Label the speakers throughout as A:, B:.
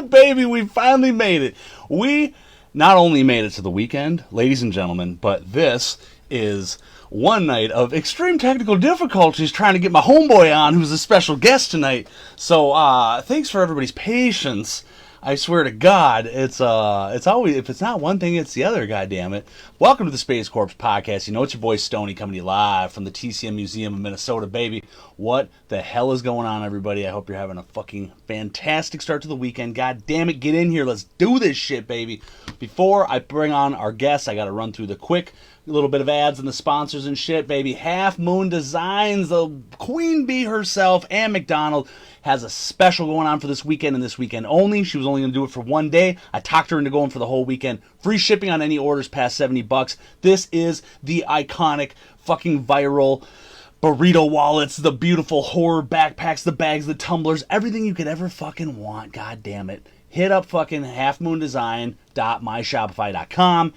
A: Baby, we finally made it. We not only made it to the weekend, ladies and gentlemen, but this is one night of extreme technical difficulties trying to get my homeboy on, who's a special guest tonight. So, thanks for everybody's patience. I swear to God, it's always, if it's not one thing, it's the other, goddammit. Welcome to the Space Corps podcast. You know it's your boy Stoney coming to you live from the TCM Museum of Minnesota, baby. What the hell is going on, everybody? I hope you're having a fucking fantastic start to the weekend. God damn it, get in here. Let's do this shit, baby. Before I bring on our guests, I got to run through the quick little bit of ads and the sponsors and shit, baby. Half Moon Designs, the queen bee herself, Ann McDonald, has a special going on for this weekend and this weekend only. She was only going to do it for one day. I talked her into going for the whole weekend. Free shipping on any orders past $70. This is the iconic fucking viral burrito wallets, the beautiful horror backpacks, the bags, the tumblers, everything you could ever fucking want. God damn it. Hit up fucking halfmoondesign.myshopify.com.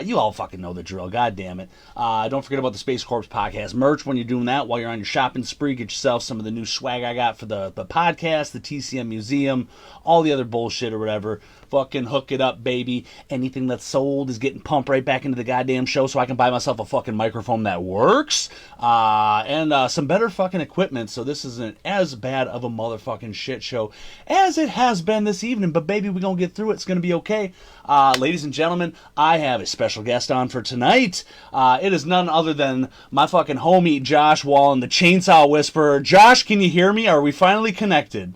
A: You all fucking know the drill. God damn it. Don't forget about the Space Corps podcast merch when you're doing that. While you're on your shopping spree, get yourself some of the new swag I got for the podcast, the TCM Museum, all the other bullshit or whatever. Fucking hook it up, baby. Anything that's sold is getting pumped right back into the goddamn show so I can buy myself a fucking microphone that works. And some better fucking equipment so this isn't as bad of a motherfucking shit show as it has been this evening. But baby, we're going to get through it. It's going to be okay. Ladies and gentlemen, I have a special guest on for tonight. It is none other than my fucking homie, Josh Wallen, the Chainsaw Whisperer. Josh, can you hear me? Are we finally connected?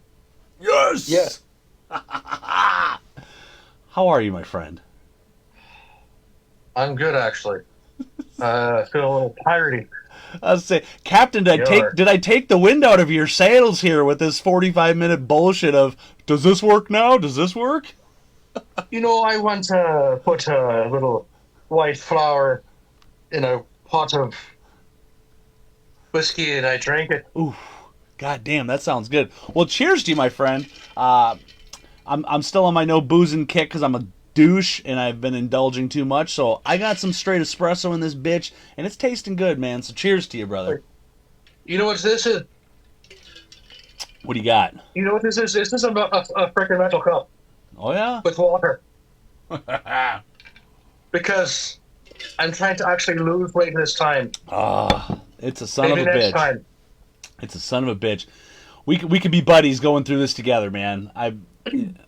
A: Yes!
B: Yes.
A: How are you, my friend?
B: I'm good, actually. I feel a little piratey.
A: I was saying, Captain, did I take the wind out of your sails here with this 45-minute bullshit of, does this work now? Does this work?
B: You know, I want to put a little white flour in a pot of whiskey and I drank it.
A: Ooh, god damn, that sounds good. Well, cheers to you, my friend. I'm still on my no boozing kick because I'm a douche and I've been indulging too much. So I got some straight espresso in this bitch and it's tasting good, man. So cheers to you, brother.
B: You know what this is?
A: What do you got?
B: You know what this is? This is a freaking metal cup.
A: Oh, yeah?
B: With water. Because I'm trying to actually lose weight this time.
A: It's a son
B: Maybe
A: of a
B: next
A: bitch.
B: Time.
A: It's a son of a bitch. We could be buddies going through this together, man.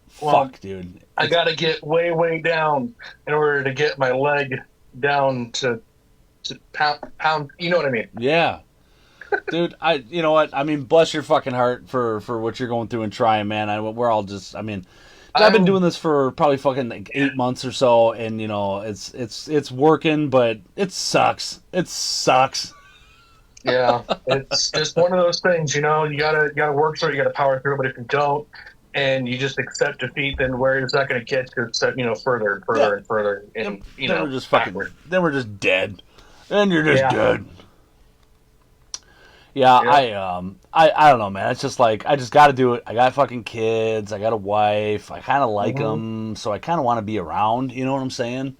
A: Fuck, dude.
B: I gotta get way down in order to get my leg down to pound. You know what I mean?
A: Yeah, dude. You know what? I mean, bless your fucking heart for what you're going through and trying, man. We're all just. I mean, I've been doing this for probably fucking like 8 months or so, and you know, it's working, but it sucks. It sucks.
B: Yeah, it's just one of those things, you know. You gotta work through it. You gotta power through it. But if you don't, and you just accept defeat, then where is that going to get you? Except, you know, further and further and further, and you know,
A: we're just fucking. Then we're just dead, and you're just dead. Yeah, I don't know, man. It's just like I just got to do it. I got fucking kids. I got a wife. I kind of like them, so I kind of want to be around. You know what I'm saying?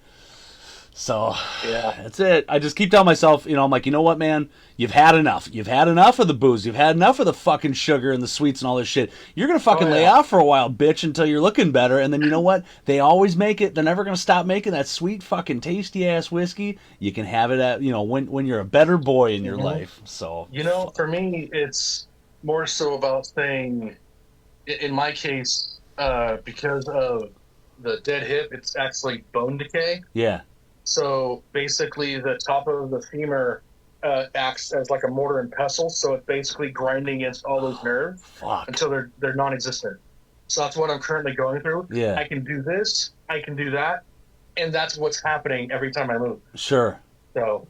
A: So,
B: yeah,
A: that's it. I just keep telling myself, you know, I'm like, you know what, man? You've had enough. You've had enough of the booze. You've had enough of the fucking sugar and the sweets and all this shit. You're going to fucking lay off for a while, bitch, until you're looking better. And then you know what? They always make it. They're never going to stop making that sweet fucking tasty-ass whiskey. You can have it at, you know, when you're a better boy in your life. So,
B: you know, for me, it's more so about saying, in my case, because of the dead hip, it's actually bone decay.
A: Yeah.
B: So basically, the top of the femur acts as like a mortar and pestle. So it's basically grinding against all those nerves until they're non-existent. So that's what I'm currently going through.
A: Yeah.
B: I can do this, I can do that, and that's what's happening every time I move.
A: Sure.
B: So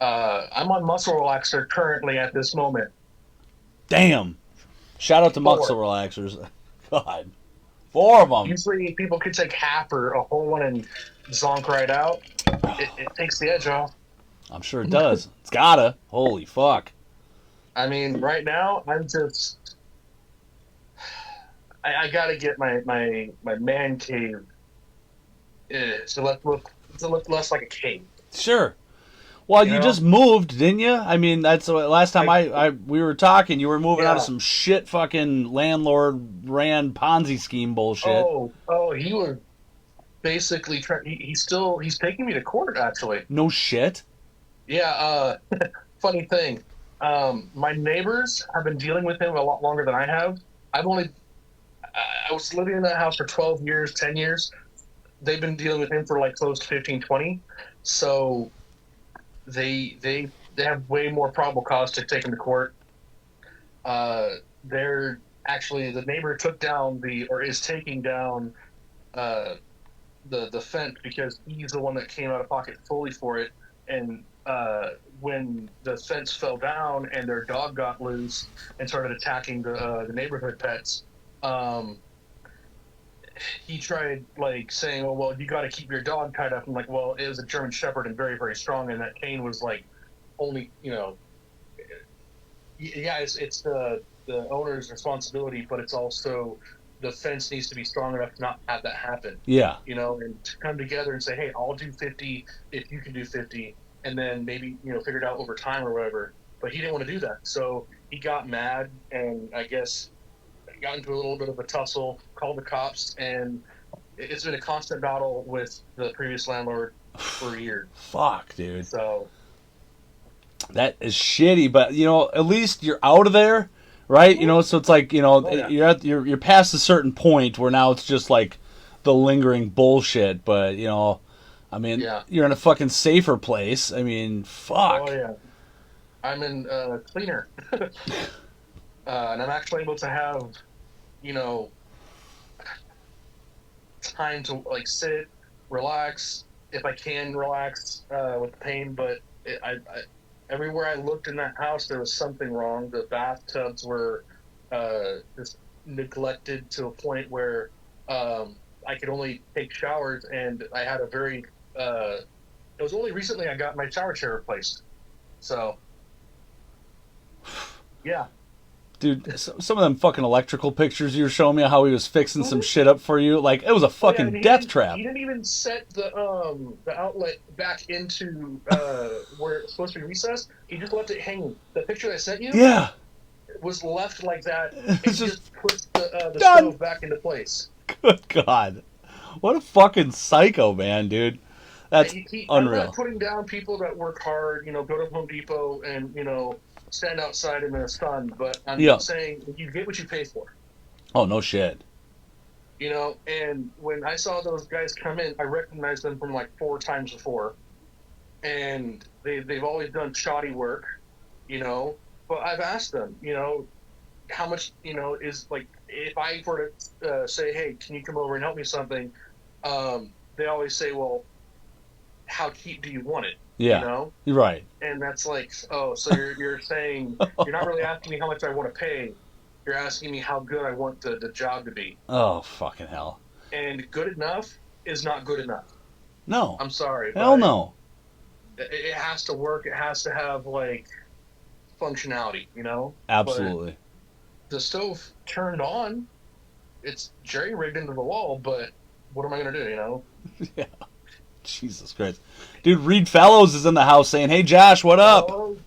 B: I'm on muscle relaxer currently at this moment.
A: Damn. Shout out to muscle
B: 4.
A: relaxers. God. 4 of them.
B: Usually people could take half or a whole one and zonk right out. It takes the edge off.
A: I'm sure it does. It's gotta. Holy fuck.
B: I mean, right now I'm just I gotta get my man cave to look less like a cave.
A: Sure. Well,
B: You
A: you
B: know,
A: just moved, didn't you? I mean, that's last time we were talking. You were moving out of
B: yeah.
A: some shit fucking landlord ran Ponzi scheme bullshit.
B: Oh, he was basically trying. He's taking me to court actually.
A: No shit.
B: Yeah. Funny thing. My neighbors have been dealing with him a lot longer than I have. I've only I was living in that house for 12 years, 10 years. They've been dealing with him for like close to 15, 20. So they have way more probable cause to take him to court. They're actually the neighbor took down or is taking down uh, the fence because he's the one that came out of pocket fully for it. And when the fence fell down and their dog got loose and started attacking the neighborhood pets, um, he tried like saying, "Oh well, you got to keep your dog tied up." I'm like, "Well, it was a German Shepherd and very very strong, and that cane was like only yeah, it's the owner's responsibility, but it's also the fence needs to be strong enough to not have that happen."
A: Yeah.
B: And to come together and say, "Hey, I'll do 50 if you can do 50," and then maybe figure it out over time or whatever. But he didn't want to do that, so he got mad, and I guess got into a little bit of a tussle, called the cops, and it's been a constant battle with the previous landlord for years.
A: Fuck, dude.
B: So
A: That is shitty, but at least you're out of there, right? So it's like
B: yeah.
A: you're past a certain point where now it's just like the lingering bullshit. But I mean,
B: Yeah.
A: you're in a fucking safer place. I mean, fuck.
B: Oh yeah, I'm in cleaner, and I'm actually able to have you know time to like sit, relax if I can relax with the pain. But everywhere I looked in that house, there was something wrong. The bathtubs were just neglected to a point where I could only take showers, and I had a very. It was only recently I got my shower chair replaced, so yeah.
A: Dude, some of them fucking electrical pictures you were showing me how he was fixing some shit up for you, like it was a fucking death trap.
B: He didn't even set the outlet back into where it's supposed to be recessed. He just left it hanging. The picture I sent you,
A: Yeah,
B: was left like that.
A: it's
B: He
A: just
B: just puts the
A: done.
B: stove back into place.
A: Good God, what a fucking psycho, man, dude. That's
B: I'm
A: unreal.
B: not putting down people that work hard. Go to Home Depot and stand outside in the sun. But I'm
A: Yeah.
B: saying you get what you pay for.
A: Oh no shit.
B: And when I saw those guys come in, I recognized them from like 4 times before, and they've always done shoddy work, But I've asked them, how much, is like if I were to say, hey, can you come over and help me something? They always say, well, how cheap do you want it?
A: Yeah. You're right.
B: And that's like, oh, so you're saying you're not really asking me how much I want to pay. You're asking me how good I want the job to be.
A: Oh fucking hell.
B: And good enough is not good enough.
A: No.
B: I'm sorry.
A: Hell no.
B: It has to work. It has to have like functionality,
A: Absolutely.
B: But the stove turned on. It's jerry rigged into the wall, but what am I gonna do?
A: Yeah. Jesus Christ, dude. Reed Fellows is in the house saying, "Hey Josh, what up?"
B: Oh,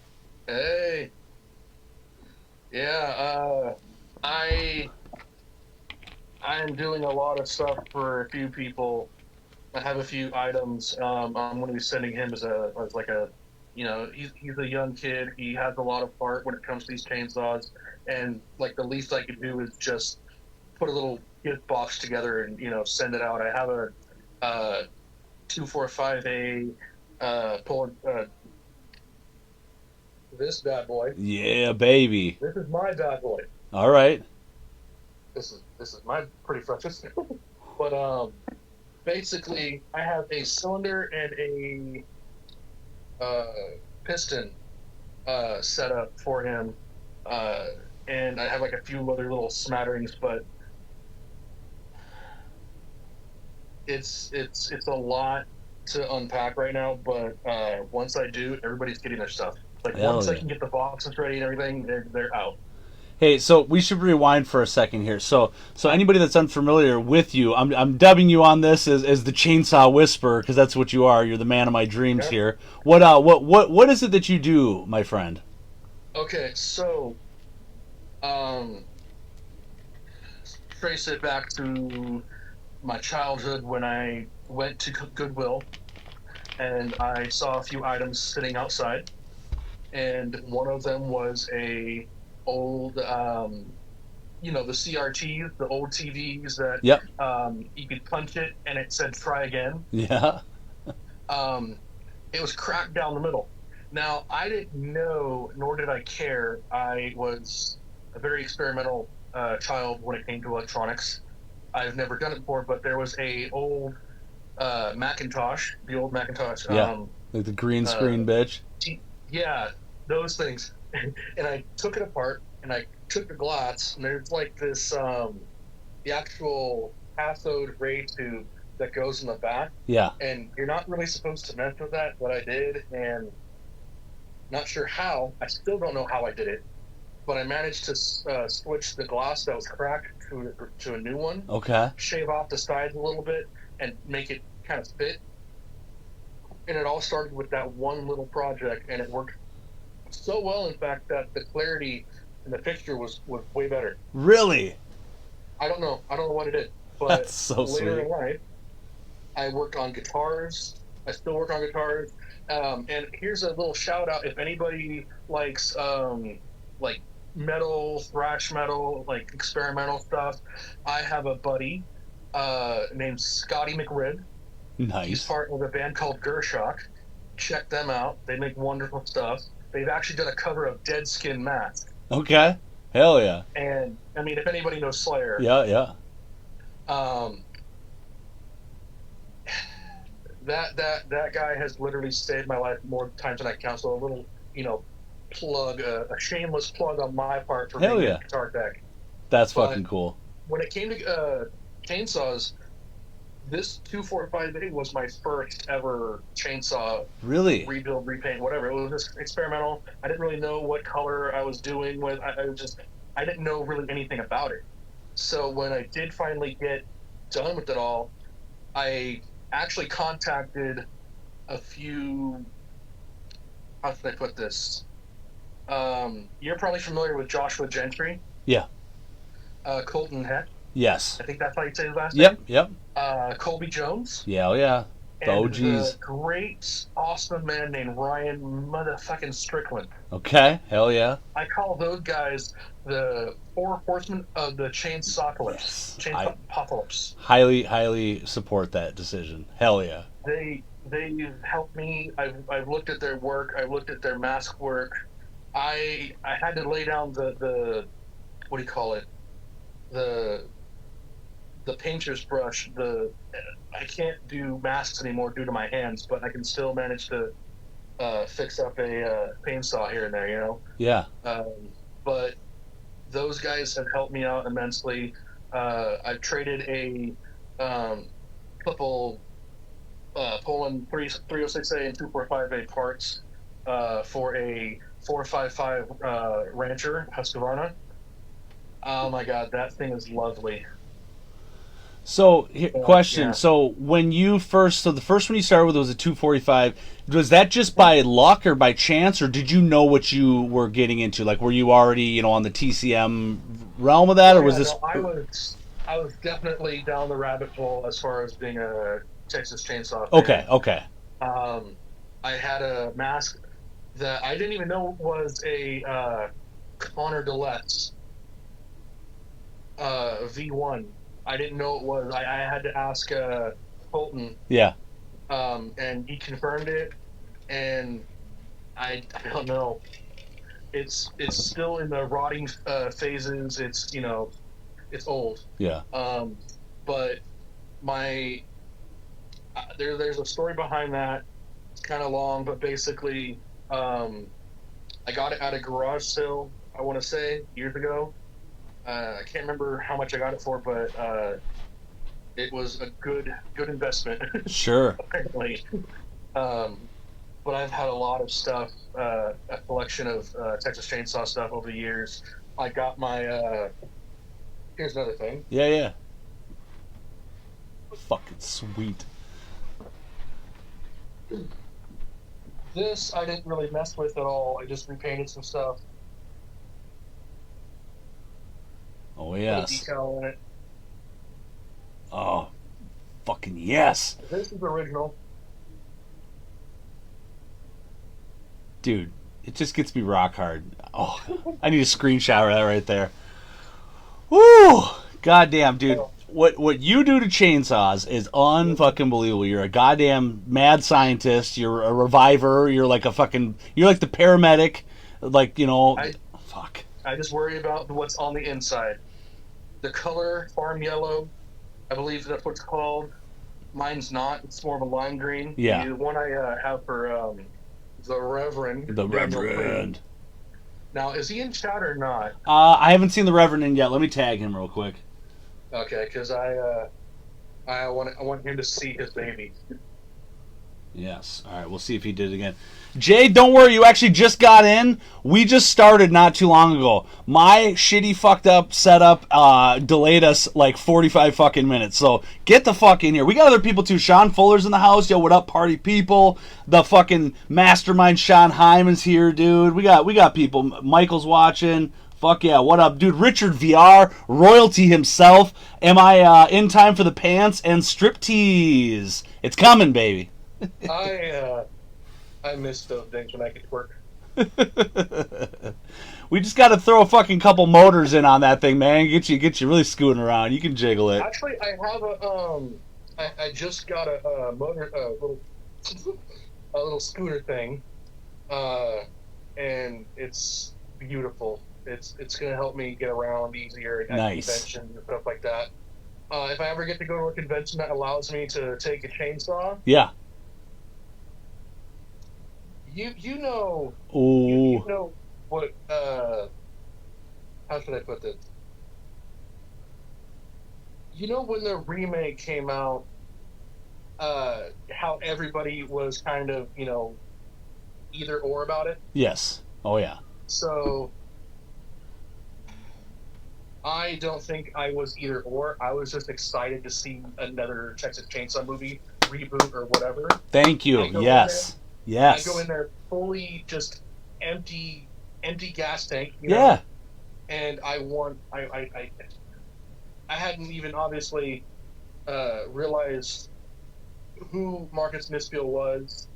B: hey. Yeah. I am doing a lot of stuff for a few people. I have a few items. I'm going to be sending him as like a, he's a young kid. He has a lot of heart when it comes to these chainsaws, and like the least I could do is just put a little gift box together and send it out. I have a 245A Poulan, this bad boy.
A: Yeah, baby.
B: This is my bad boy.
A: All right.
B: This is my pretty fresh. But basically, I have a cylinder and a piston set up for him, and I have like a few other little smatterings, but it's a lot to unpack right now. But once I do, everybody's getting their stuff. Like
A: Hell
B: once I
A: yeah.
B: can get the boxes ready and everything, they're out.
A: Hey, so we should rewind for a second here. So anybody that's unfamiliar with you, I'm dubbing you on this as the Chainsaw Whisperer because that's what you are. You're the man of my dreams
B: Yeah.
A: here. What is it that you do, my friend?
B: Okay, so um, trace it back to my childhood when I went to Goodwill and I saw a few items sitting outside, and one of them was a old, the CRTs, the old TVs that
A: Yep.
B: you could punch it and it said "try again."
A: Yeah.
B: Um, it was cracked down the middle. Now I didn't know, nor did I care. I was a very experimental child when it came to electronics. I've never done it before, but there was a old Macintosh, the old Macintosh.
A: Yeah. Like the green screen bitch.
B: Yeah, those things. And I took it apart and I took the glass, and there's like this the actual cathode ray tube that goes in the back.
A: Yeah.
B: And you're not really supposed to mess with that, but I did, and not sure how. I still don't know how I did it, but I managed to switch the glass that was cracked to a new one.
A: Okay.
B: Shave off the sides a little bit and make it kind of fit. And it all started with that one little project, and it worked so well, in fact, that the clarity in the picture was way better.
A: Really?
B: I don't know what it is, but
A: That's so
B: later
A: sweet.
B: in life, I worked on guitars. I still work on guitars. And here's a little shout out: if anybody likes like metal, thrash metal, like experimental stuff, I have a buddy named Scotty McRib. He's
A: Nice.
B: part of a band called Gershock. Check them out. They make wonderful stuff. They've actually done a cover of Dead Skin Mask.
A: Okay. Hell yeah.
B: And I mean, if anybody knows Slayer,
A: Yeah.
B: um, that guy has literally saved my life more times than I count. So a little, plug, a shameless plug on my part for
A: Hell
B: being
A: yeah.
B: a guitar tech.
A: That's
B: But
A: fucking cool.
B: when it came to chainsaws, this 245A was my first ever chainsaw
A: Really?
B: rebuild, repaint, whatever. It was just experimental. I didn't really know what color I was doing with. I didn't know really anything about it. So when I did finally get done with it all, I actually contacted a few. How should I put this? You're probably familiar with Joshua Gentry.
A: Yeah.
B: Colton Heck.
A: Yes.
B: I think that's how you say his last
A: Yep.
B: name.
A: Yep.
B: Colby Jones.
A: Yeah. Oh yeah. The
B: And
A: OGs.
B: the great, awesome man named Ryan motherfucking Strickland.
A: Okay. Hell yeah.
B: I call those guys the four horsemen of the
A: Yes.
B: chainsaw apocalypse.
A: Highly support that decision. Hell yeah.
B: They've helped me. I've looked at their work. I've looked at their mask work. I had to lay down the what do you call it, the painter's brush. I can't do masks anymore due to my hands, but I can still manage to fix up a paint saw here and there,
A: Yeah.
B: But those guys have helped me out immensely. I've traded a couple Poulan 306A and 245A parts for a 455 Rancher Husqvarna. Oh my God, that thing is lovely.
A: So, question.
B: Yeah.
A: So, the first one you started with was a 245. Was that just by luck or by chance, or did you know what you were getting into? Like, were you already, on the TCM realm of that, or was this?
B: No, I was definitely down the rabbit hole as far as being a Texas Chainsaw fan.
A: Okay.
B: I had a mask that I didn't even know was a Connor DeLetz V1. I didn't know it was. I had to ask Colton.
A: Yeah.
B: And he confirmed it, and I don't know. It's still in the rotting phases. It's old.
A: Yeah.
B: But there's a story behind that. It's kind of long, but basically, I got it at a garage sale, I want to say, years ago. I can't remember how much I got it for, but it was a good investment,
A: Sure.
B: apparently. Um, but I've had a lot of stuff, a collection of Texas Chainsaw stuff over the years. I got my. Here's another thing.
A: Yeah, yeah. Fucking sweet.
B: This I didn't really mess with at all. I just repainted some stuff.
A: Oh,
B: Put a
A: yes.
B: decal in it.
A: Oh, fucking yes.
B: This is original.
A: Dude, it just gets me rock hard. Oh, I need a screenshot of that right there. Woo! Goddamn, dude. What you do to chainsaws is unfucking believable. You're a goddamn mad scientist. You're a reviver. You're like a fucking. You're like the paramedic. Like, you know. Fuck.
B: I just worry about what's on the inside. The color, farm yellow, I believe that's what's called. Mine's not. It's more of a lime green.
A: Yeah.
B: The one I have for the Reverend.
A: The Reverend.
B: Now, is he in chat or not?
A: I haven't seen the Reverend in yet. Let me tag him real quick.
B: Okay, because I want him to see his baby.
A: Yes. All right, we'll see if he did it again. Jay, don't worry. You actually just got in. We just started not too long ago. My shitty fucked up setup delayed us like 45 fucking minutes. So get the fuck in here. We got other people too. Sean Fuller's in the house. Yo, what up, party people? The fucking mastermind Sean Hyman's here, dude. We got people. Michael's watching. Fuck yeah, what up, dude? Richard VR, royalty himself. Am I in time for the pants and striptease? It's coming, baby.
B: I miss those days when I could work.
A: We just got to throw a fucking couple motors in on that thing, man. Get you really scooting around. You can jiggle it.
B: Actually, I have a I just got a motor a little scooter thing, and it's beautiful. It's gonna help me get around easier at conventions and stuff like that. If I ever get to go to a convention that allows me to take a chainsaw,
A: yeah.
B: You know.
A: Ooh.
B: You know what? How should I put this? You know when the remake came out, how everybody was kind of, either or about it?
A: Yes. Oh, yeah.
B: So, I don't think I was either or. I was just excited to see another Texas Chainsaw movie, reboot or whatever.
A: Thank you. Yes. Yes.
B: I go in there fully just empty gas tank.
A: Yeah.
B: And I hadn't even obviously realized who Marcus Nispel was.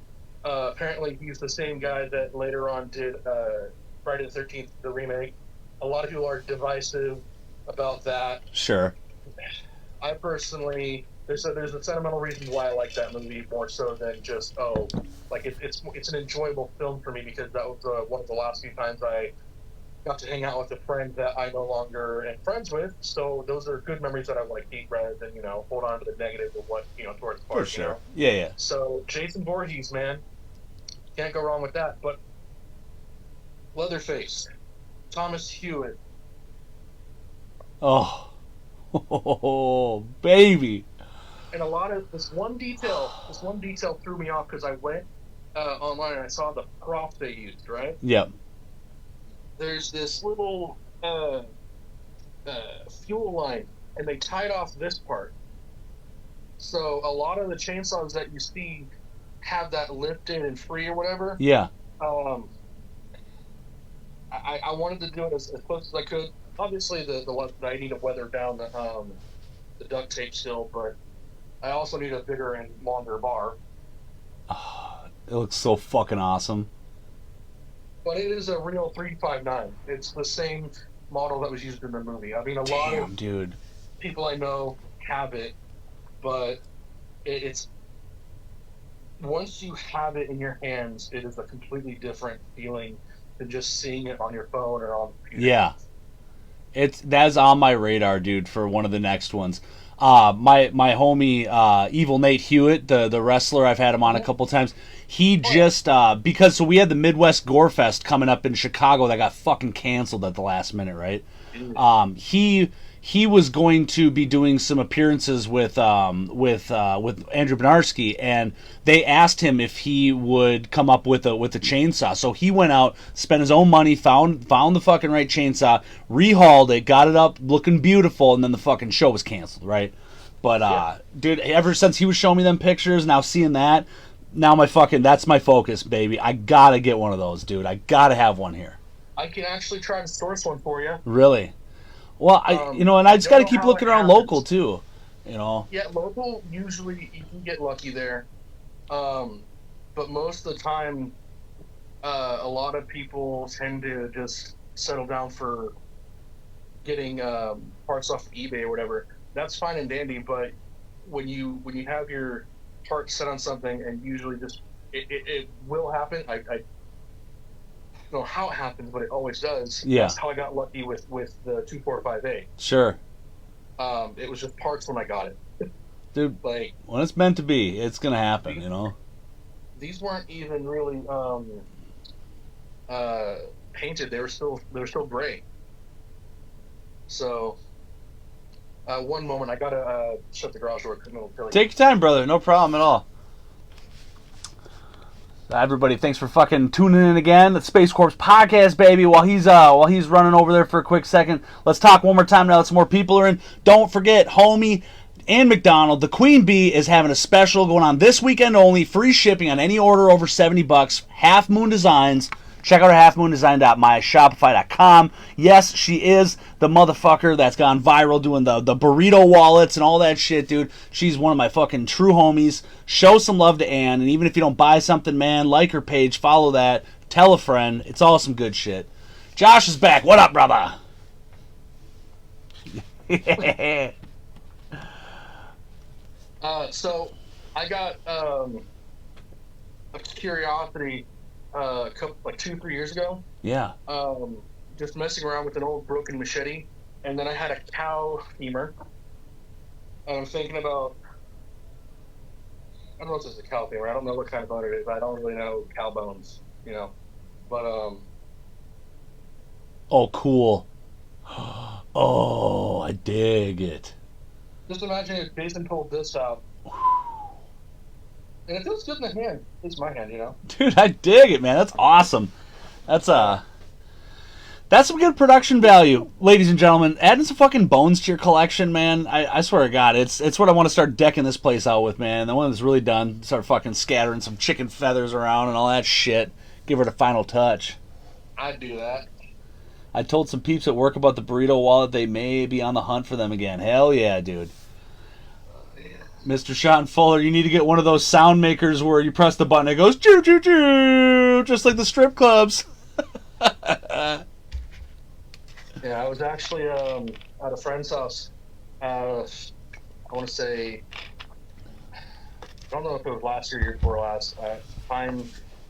B: Apparently, he's the same guy that later on did Friday the 13th, the remake. A lot of people are divisive about that.
A: Sure.
B: I personally, there's a sentimental reason why I like that movie more so than just it's an enjoyable film for me because that was one of the last few times I got to hang out with a friend that I no longer am friends with. So those are good memories that I want to keep rather than hold on to the negative of what towards the part.
A: For sure. Yeah.
B: So Jason Voorhees, man, can't go wrong with that. But Leatherface, Thomas Hewitt.
A: Oh, baby.
B: And a lot of this one detail threw me off because I went online and I saw the prop they used, right?
A: Yep.
B: There's this little fuel line, and they tied off this part. So a lot of the chainsaws that you see have that lifted and free or whatever.
A: Yeah.
B: I wanted to do it as close as I could. Obviously, I need to weather down the duct tape still, but I also need a bigger and longer bar.
A: It looks so fucking awesome.
B: But it is a real 359. It's the same model that was used in the movie. I mean, a lot of people I know have it, but it's once you have it in your hands, it is a completely different feeling than just seeing it on your phone or on the computer.
A: Yeah. That's on my radar, dude, for one of the next ones. My homie Evil Nate Hewitt, the wrestler, I've had him on a couple times. He just because we had the Midwest Gore Fest coming up in Chicago that got fucking canceled at the last minute, right? He was going to be doing some appearances with Andrew Benarski, and they asked him if he would come up with a chainsaw. So he went out, spent his own money, found the fucking right chainsaw, rehauled it, got it up looking beautiful, and then the fucking show was canceled, right? But dude, ever since he was showing me them pictures, now seeing that, now that's my focus, baby. I gotta get one of those, dude. I gotta have one here.
B: I can actually try to source one for you.
A: Really? Well, and I just got to keep looking around local too,
B: Yeah, local usually you can get lucky there, but most of the time, a lot of people tend to just settle down for getting parts off of eBay or whatever. That's fine and dandy, but when you have your heart set on something, and usually just it will happen. I don't know how it happens, but it always does.
A: Yeah.
B: That's how I got lucky with the 245A.
A: Sure.
B: It was just parts when I got it.
A: Dude,
B: like
A: when it's meant to be, it's gonna happen,
B: These weren't even really painted. They were still gray. So one moment, I gotta shut the garage door.
A: Take your time, brother. No problem at all. Everybody, thanks for fucking tuning in again. The Space Corps podcast, baby. While he's running over there for a quick second, let's talk one more time now that some more people are in. Don't forget, homie and McDonald, the Queen Bee is having a special going on this weekend only. Free shipping on any order over $70. Half Moon Designs. Check out her halfmoondesign.myshopify.com. Yes, she is the motherfucker that's gone viral doing the burrito wallets and all that shit, dude. She's one of my fucking true homies. Show some love to Ann, and even if you don't buy something, man, like her page, follow that, tell a friend. It's all some good shit. Josh is back. What up, brother?
B: So I got a curiosity couple, like 2-3 years ago.
A: Yeah.
B: Just messing around with an old broken machete, and then I had a cow femur, and I'm thinking about, I don't know if it's a cow femur. I don't know what kind of bone it is. I don't really know cow bones, but
A: Oh, cool. Oh, I dig it.
B: Just imagine if Jason pulled this out. And it feels good in the hand. It's my hand,
A: Dude, I dig it, man. That's awesome. That's some good production value, ladies and gentlemen. Adding some fucking bones to your collection, man. I swear to God, it's what I want to start decking this place out with, man. The one that's really done, start fucking scattering some chicken feathers around and all that shit. Give her the final touch.
B: I'd do that.
A: I told some peeps at work about the burrito wallet. They may be on the hunt for them again. Hell yeah, dude. Mr. Sean Fuller, you need to get one of those sound makers where you press the button and it goes choo choo choo, just like the strip clubs.
B: Yeah, I was actually at a friend's house. I want to say, I don't know if it was last year or year before last. Time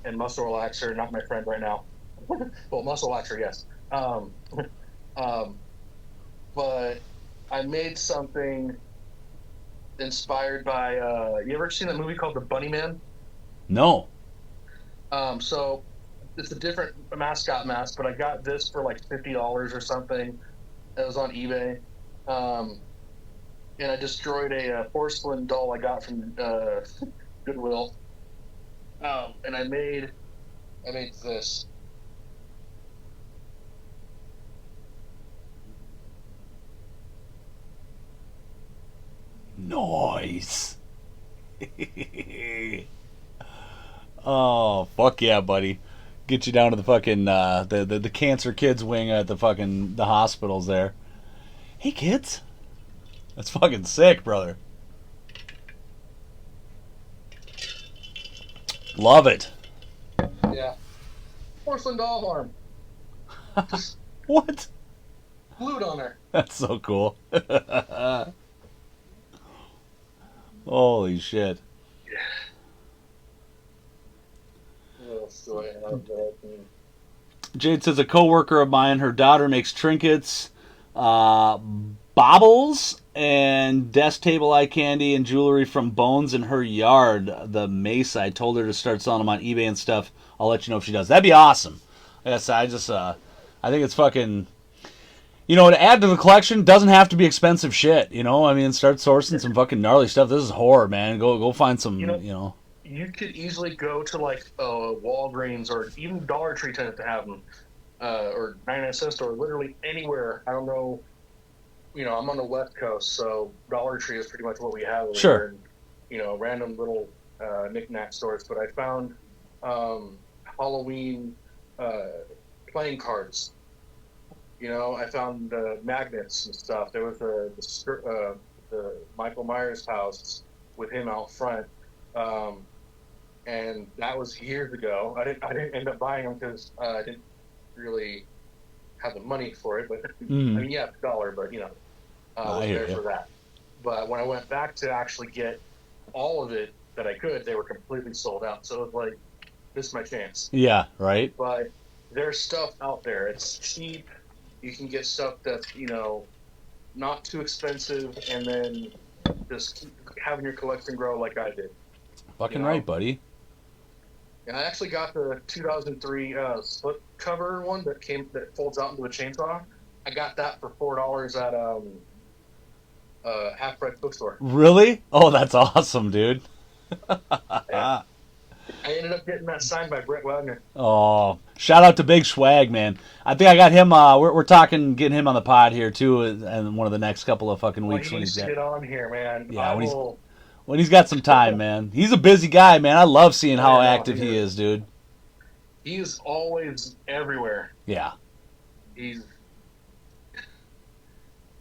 B: and muscle relaxer, not my friend right now. Well, muscle relaxer, yes. But I made something inspired by you ever seen that movie called The Bunny Man?
A: No.
B: So it's a different mascot mask, but I got this for like $50 or something. It was on eBay, and I destroyed a porcelain doll I got from Goodwill, and I made this.
A: Nice. Oh, fuck yeah, buddy. Get you down to the fucking the cancer kids wing at the fucking the hospitals there. Hey kids. That's fucking sick, brother. Love it.
B: Yeah. Porcelain doll arm.
A: What?
B: Glued on her.
A: That's so cool. Holy shit. Jade says a coworker of mine, her daughter makes trinkets, baubles, and desk table eye candy and jewelry from Bones in her yard, the Mesa. I told her to start selling them on eBay and stuff. I'll let you know if she does. That'd be awesome. Yes, I think it's fucking, to add to the collection doesn't have to be expensive shit. I mean, start sourcing some fucking gnarly stuff. This is horror, man. Go find some.
B: You could easily go to like Walgreens or even Dollar Tree tends to have them, or 99-cent store, literally anywhere. I don't know. I'm on the West Coast, so Dollar Tree is pretty much what we have over
A: Sure.
B: here. And, random little knick-knack stores. But I found Halloween playing cards. I found magnets and stuff. There was the Michael Myers house with him out front, and that was years ago. I didn't end up buying them because I didn't really have the money for it. But I mean, yeah, $1, but was there for that. But when I went back to actually get all of it that I could, they were completely sold out. So it was like, this is my chance.
A: Yeah, right.
B: But there's stuff out there. It's cheap. You can get stuff that's, not too expensive, and then just keep having your collection grow like I did.
A: Fucking right, buddy.
B: And I actually got the 2003 slip cover one that folds out into a chainsaw. I got that for $4 at Half Price Bookstore.
A: Really? Oh, that's awesome, dude.
B: Yeah. I ended up getting that signed by Brett Wagner.
A: Oh, shout out to Big Swag, man. I think I got him. We're talking getting him on the pod here too, and one of the next couple of fucking weeks
B: when he's to get on here, man.
A: Yeah, when he's got some time, man. He's a busy guy, man. I love seeing how active he is, dude.
B: He's always everywhere.
A: Yeah.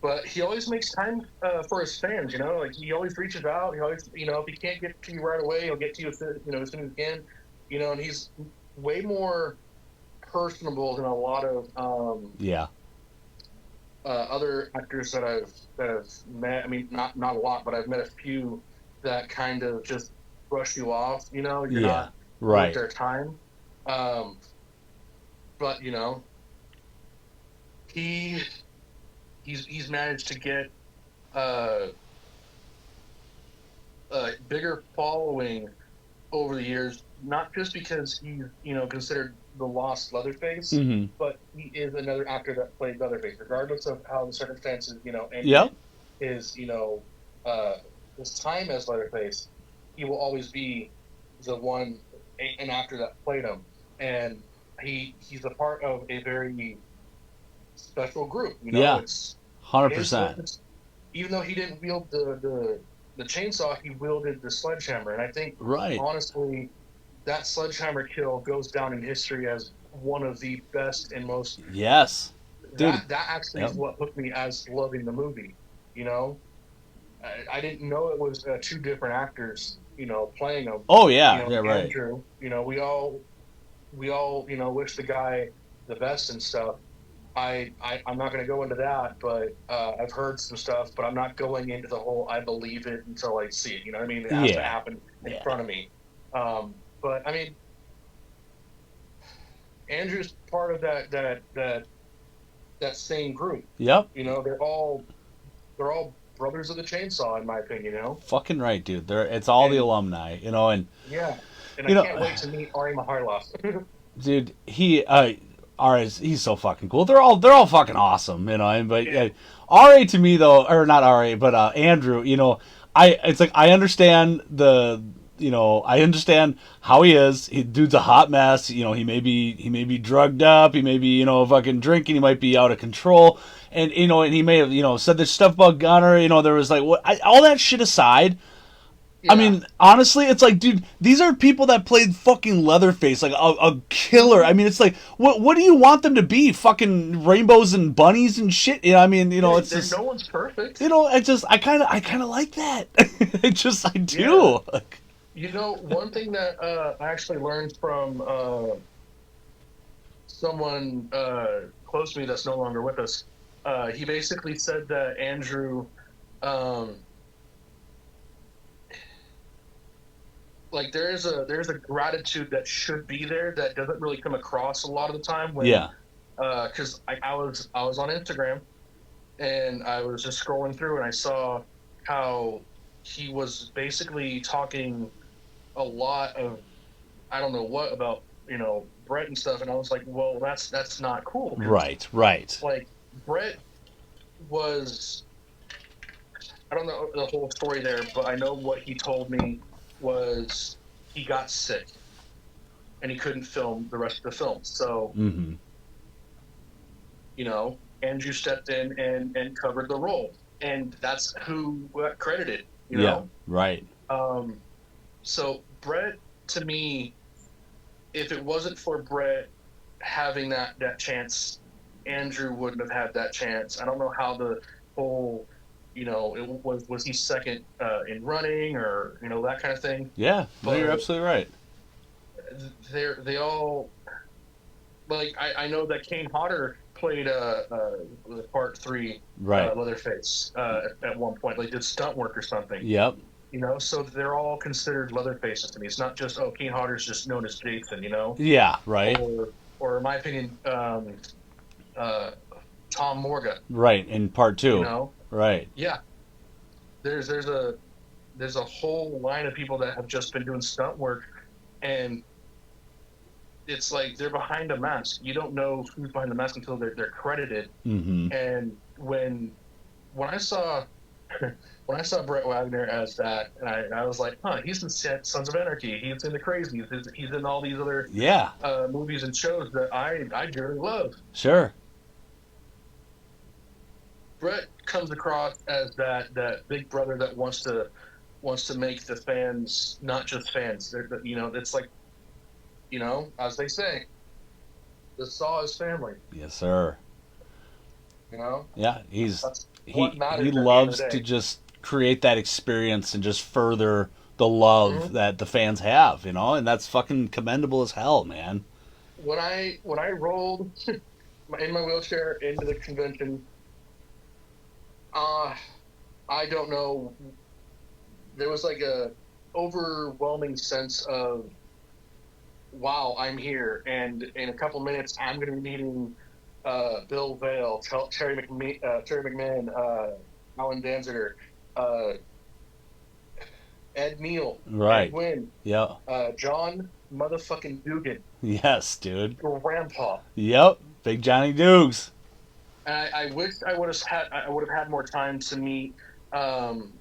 B: But he always makes time for his fans, Like, he always reaches out. He always, if he can't get to you right away, he'll get to you as soon as he can. And he's way more personable than a lot of other actors that I've met. I mean, not a lot, but I've met a few that kind of just brush you off. You're not
A: right
B: with their time. But he's managed to get a bigger following over the years, not just because he's considered the lost Leatherface, but he is another actor that plays Leatherface, regardless of how the circumstances end his his time as Leatherface. He will always be an actor that played him, and he's a part of a very special group. It's
A: 100%.
B: Even though he didn't wield the chainsaw, he wielded the sledgehammer, and I think honestly, that sledgehammer kill goes down in history as one of the best and most.
A: Yes, dude.
B: That actually is what hooked me as loving the movie. I didn't know it was two different actors, playing them.
A: Oh yeah, right.
B: Andrew, we all wish the guy the best and stuff. I'm not going to go into that, but I've heard some stuff, but I'm not going into the whole I believe it until I see it. You know what I mean? It has to happen in front of me. But I mean, Andrew's part of that same group.
A: Yep.
B: They're all brothers of the chainsaw, in my opinion.
A: Fucking right, dude. It's all the alumni. And
B: yeah, and I can't wait to meet Ari Maharloff.
A: Dude, he's so fucking cool. They're all fucking awesome, But Ari to me though, or not Ari, but Andrew, it's like I understand I understand how he is. Dude's a hot mess. He may be drugged up. He may be fucking drinking. He might be out of control. And and he may have said this stuff about Gunner. There was like all that shit aside. Yeah. I mean, honestly, it's like, dude, these are people that played fucking Leatherface, like a killer. I mean, it's like, what do you want them to be? Fucking rainbows and bunnies and shit. I mean, it's just
B: no one's perfect.
A: I kind of like that. I do.
B: Yeah. One thing that I actually learned from someone close to me that's no longer with us. He basically said that Andrew. Like there's a gratitude that should be there that doesn't really come across a lot of the time when because I was on Instagram and I was just scrolling through, and I saw how he was basically talking a lot of I don't know what about Brett and stuff, and I was like, well, that's not cool because
A: Right, right.
B: like Brett was I don't know the whole story there, but I know what he told me was he got sick and he couldn't film the rest of the film. So,
A: Mm-hmm.
B: Andrew stepped in and covered the role. And that's who got credited,
A: Yeah, right.
B: Um, so Brett, to me, if it wasn't for Brett having that chance, Andrew wouldn't have had that chance. I don't know how the whole, it was he second in running or that kind of thing.
A: Yeah, no, you're
B: But
A: absolutely right.
B: they all like I know that Kane Hodder played the part 3
A: Right.
B: Leatherface at one point, like did stunt work or something.
A: Yep.
B: So they're all considered Leatherfaces to me. It's not just Kane Hodder's just known as Jason,
A: Yeah, right.
B: or in my opinion, uh, Tom Morga.
A: Right, in part
B: You
A: 2.
B: know,
A: Right.
B: yeah. There's a whole line of people that have just been doing stunt work, and it's like they're behind a mask. You don't know who's behind the mask until they're credited.
A: Mm-hmm.
B: And when I saw when I saw Brett Wagner as that, and I was like, huh, he's in Sons of Anarchy, he's in The Crazies, he's in all these other
A: Yeah.
B: movies and shows that I dearly love.
A: Sure.
B: Brett comes across as that big brother that wants to make the fans not just fans. It's like, as they say, the Saw is family.
A: Yes, sir.
B: That's
A: Yeah,
B: what
A: he
B: matters
A: he
B: at the end of
A: loves
B: the
A: to
B: day.
A: just create that experience and just further the love
B: Mhm.
A: that the fans have, and that's fucking commendable as hell, man.
B: When I rolled in my wheelchair into the convention, I don't know. There was like a overwhelming sense of, wow, I'm here, and in a couple minutes, I'm going to be meeting Bill Vale, Terry McMahon, Alan Danziger, uh, Ed Neal, Ed
A: Right.
B: Wynn,
A: Yeah.
B: John motherfucking Dugan,
A: Yes, dude.
B: Grandpa.
A: Yep. Big Johnny Dukes.
B: And I wish I would have had more time to meet, um,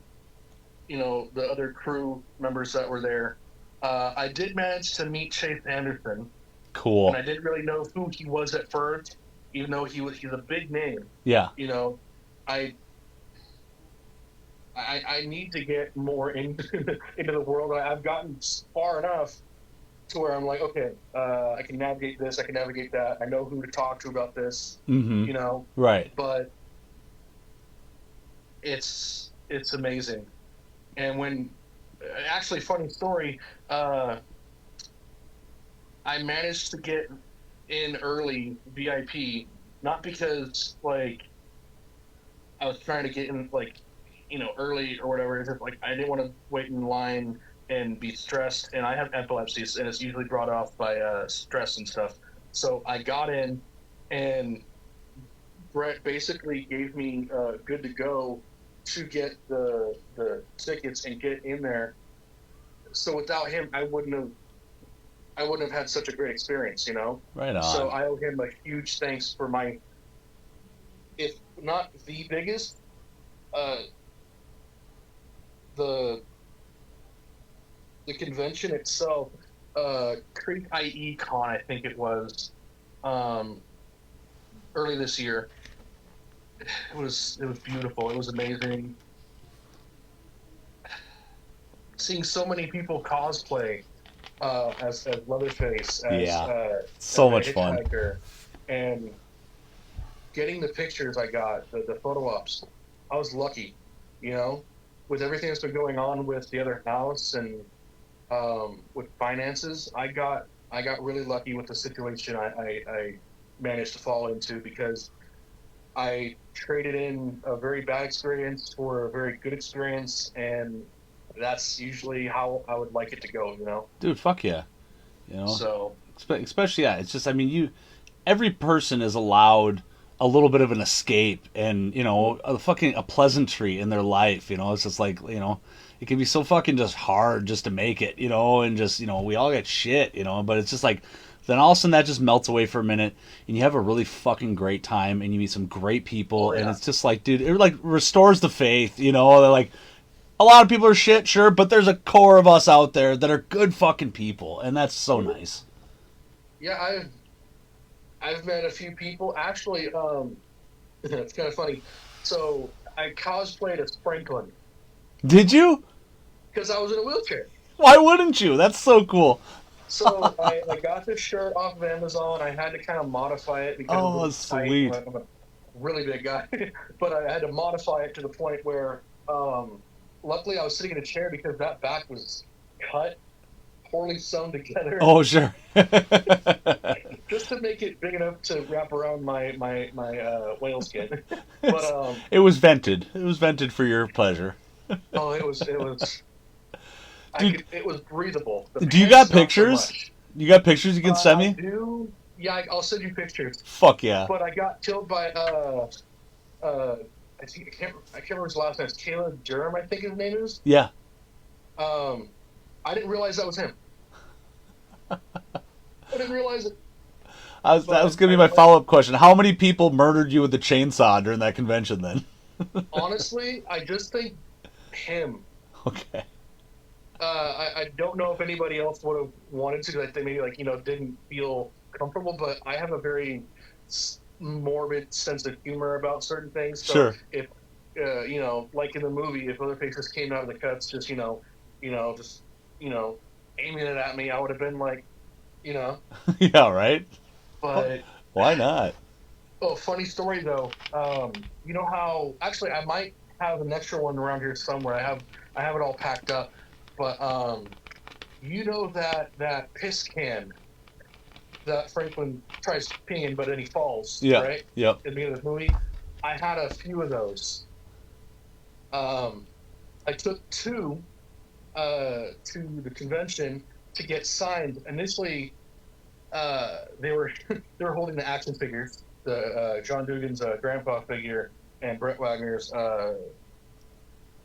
B: the other crew members that were there. I did manage to meet Chase Anderson, and
A: Cool.
B: I didn't really know who he was at first, even though he's a big name.
A: Yeah.
B: You know, I I need to get more into into the world. I've gotten far enough to where I'm like, okay, I can navigate this, I can navigate that. I know who to talk to about this,
A: Mm-hmm.
B: you know.
A: Right.
B: But it's amazing. And when actually, funny story, uh, I managed to get in early VIP, not because like I was trying to get in like early or whatever. It's just like I didn't want to wait in line and be stressed. And I have epilepsy, and it's usually brought off by stress and stuff. So I got in, and Brett basically gave me good to go to get the tickets and get in there. So without him, I wouldn't have had such a great experience,
A: Right on.
B: So I owe him a huge thanks for my, if not the biggest, uh, the the convention itself, Creek IE Con, I think it was, um, early this year. It was beautiful. It was amazing. Seeing so many people cosplay as Leatherface,
A: Yeah.
B: as
A: So
B: a
A: much fun.
B: hitchhiker, and getting the pictures I got, the photo ops. I was lucky, with everything that's been going on with the other house and with finances. I got really lucky with the situation I managed to fall into, because I traded in a very bad experience for a very good experience, and that's usually how I would like it to go.
A: Dude, fuck yeah. You know,
B: So,
A: especially, yeah, it's just, I mean, every person is allowed a little bit of an escape and, you know, a pleasantry in their life. You know, it's just like, you know, it can be so fucking just hard just to make it, you know, and just, you know, we all get shit, you know, but it's just like, then all of a sudden that just melts away for a minute and you have a really fucking great time and you meet some great people. And it's just like, dude, it like restores the faith, you know. They're like, a lot of people are shit, sure, but there's a core of us out there that are good fucking people, and that's so nice.
B: Yeah, I've met a few people. Actually, it's kind of funny. So I cosplayed as Franklin.
A: Did you?
B: Because I was in a wheelchair.
A: Why wouldn't you? That's so cool.
B: So I got this shirt off of Amazon. I had to kind of modify it because it was
A: sweet.
B: tight. I'm a really big guy, but I had to modify it to the point where, luckily, I was sitting in a chair because that back was cut, poorly sewn together.
A: Oh, sure.
B: Just to make it big enough to wrap around my whale skin. But
A: it was vented. It was vented for your pleasure.
B: Oh, it was.
A: Dude,
B: it was breathable.
A: Do you got pictures? You got pictures you can send me?
B: I do. Yeah, I'll send you pictures.
A: Fuck yeah.
B: But I got killed by I can't remember his last name. It's Caleb Durham, I think his name is.
A: Yeah.
B: I didn't realize that was him. I didn't realize it.
A: That was going to be my follow-up question. How many people murdered you with the chainsaw during that convention then?
B: Honestly, I just think him.
A: Okay.
B: I don't know if anybody else would have wanted to, because they maybe, like, you know, didn't feel comfortable, but I have a very morbid sense of humor about certain things. So
A: sure.
B: If, you know, like in the movie, if other faces came out of the cuts just, you know, aiming it at me, I would have been like, you know.
A: Yeah, right?
B: But
A: why not?
B: Oh, funny story, though. You know how, actually, I might have an extra one around here somewhere. I have it all packed up. But you know that piss can that Franklin tries peeing, but then he falls.
A: Yeah.
B: Right.
A: Yep.
B: At the beginning of the movie, I had a few of those. I took two to the convention to get signed. Initially, they were holding the action figures, the John Dugan's grandpa figure and Brett Wagner's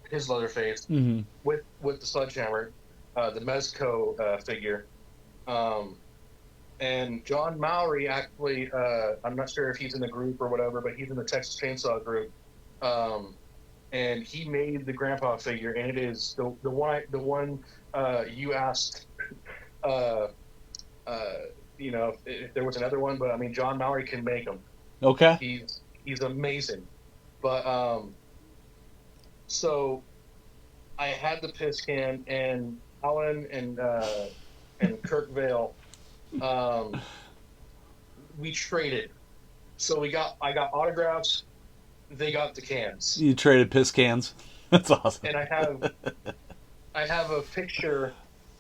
B: his Leatherface with the sledgehammer, the Mezco figure, and John Mowry actually, I'm not sure if he's in the group or whatever, but he's in the Texas Chainsaw group, and he made the grandpa figure, and it is the one you asked, you know, if there was another one, but I mean John Mowry can make them.
A: Okay.
B: He's amazing, but so I had the piss can, and Alan and Kirk Vale, we traded. So I got autographs, they got the cans.
A: You traded piss cans? That's awesome.
B: And I have a picture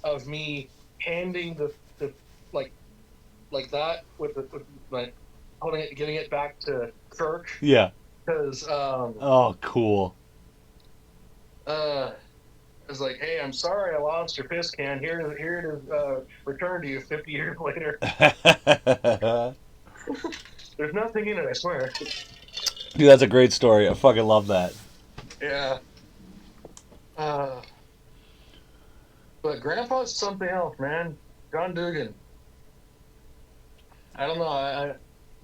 B: of me handing the like that with like holding it, giving it back to Kirk.
A: Yeah.
B: Because
A: oh, cool.
B: I was like, hey, I'm sorry I lost your piss can. Here it is, returned to you 50 years later. There's nothing in it, I swear.
A: Dude, that's a great story. I fucking love that.
B: Yeah. But Grandpa's something else, man. John Dugan. I don't know.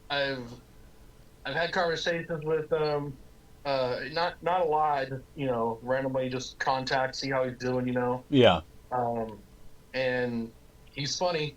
B: I've had conversations with not a lot, you know, randomly just contact, see how he's doing, you know.
A: Yeah.
B: And he's funny.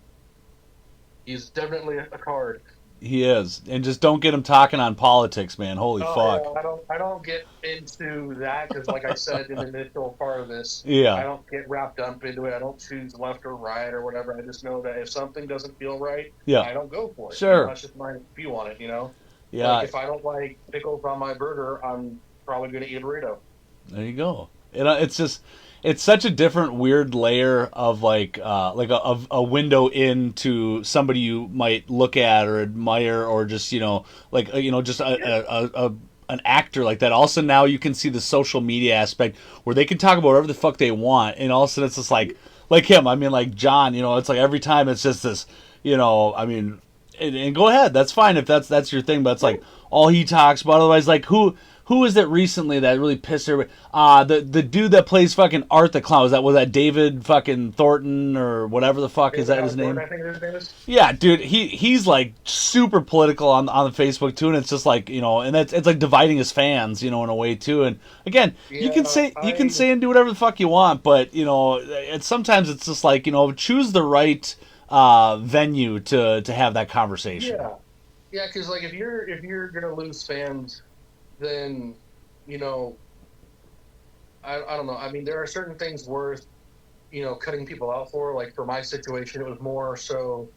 B: He's definitely a card.
A: He is, and just don't get him talking on politics, man. Holy fuck!
B: Yeah, I don't get into that because, like I said in the initial part of this,
A: yeah,
B: I don't get wrapped up into it. I don't choose left or right or whatever. I just know that if something doesn't feel right,
A: yeah,
B: I don't go for it.
A: Sure,
B: that's just my view on it, you know.
A: Yeah.
B: Like if I don't like pickles on my burger, I'm probably going to eat a burrito.
A: There you go. It's just. It's such a different weird layer of like a window into somebody you might look at or admire or just, you know, like, you know, just an actor like that. Also now you can see the social media aspect where they can talk about whatever the fuck they want, and all of a sudden it's just like him. I mean, like John, you know, it's like every time it's just this, you know, I mean, and go ahead. That's fine if that's your thing. But it's like all he talks about. Otherwise, like who is it recently that really pissed everybody? The dude that plays fucking Art the Clown. Was that David fucking Thornton or whatever the fuck is that his name?
B: I think his name is.
A: Yeah, dude. He's like super political on the Facebook too, and it's just like and it's like dividing his fans, in a way too. And again, you can say and do whatever the fuck you want, but sometimes it's just like choose the right venue to have that conversation.
B: Yeah, because like if you're gonna lose fans, then I don't know. I mean, there are certain things worth cutting people out for. Like for my situation, it was more so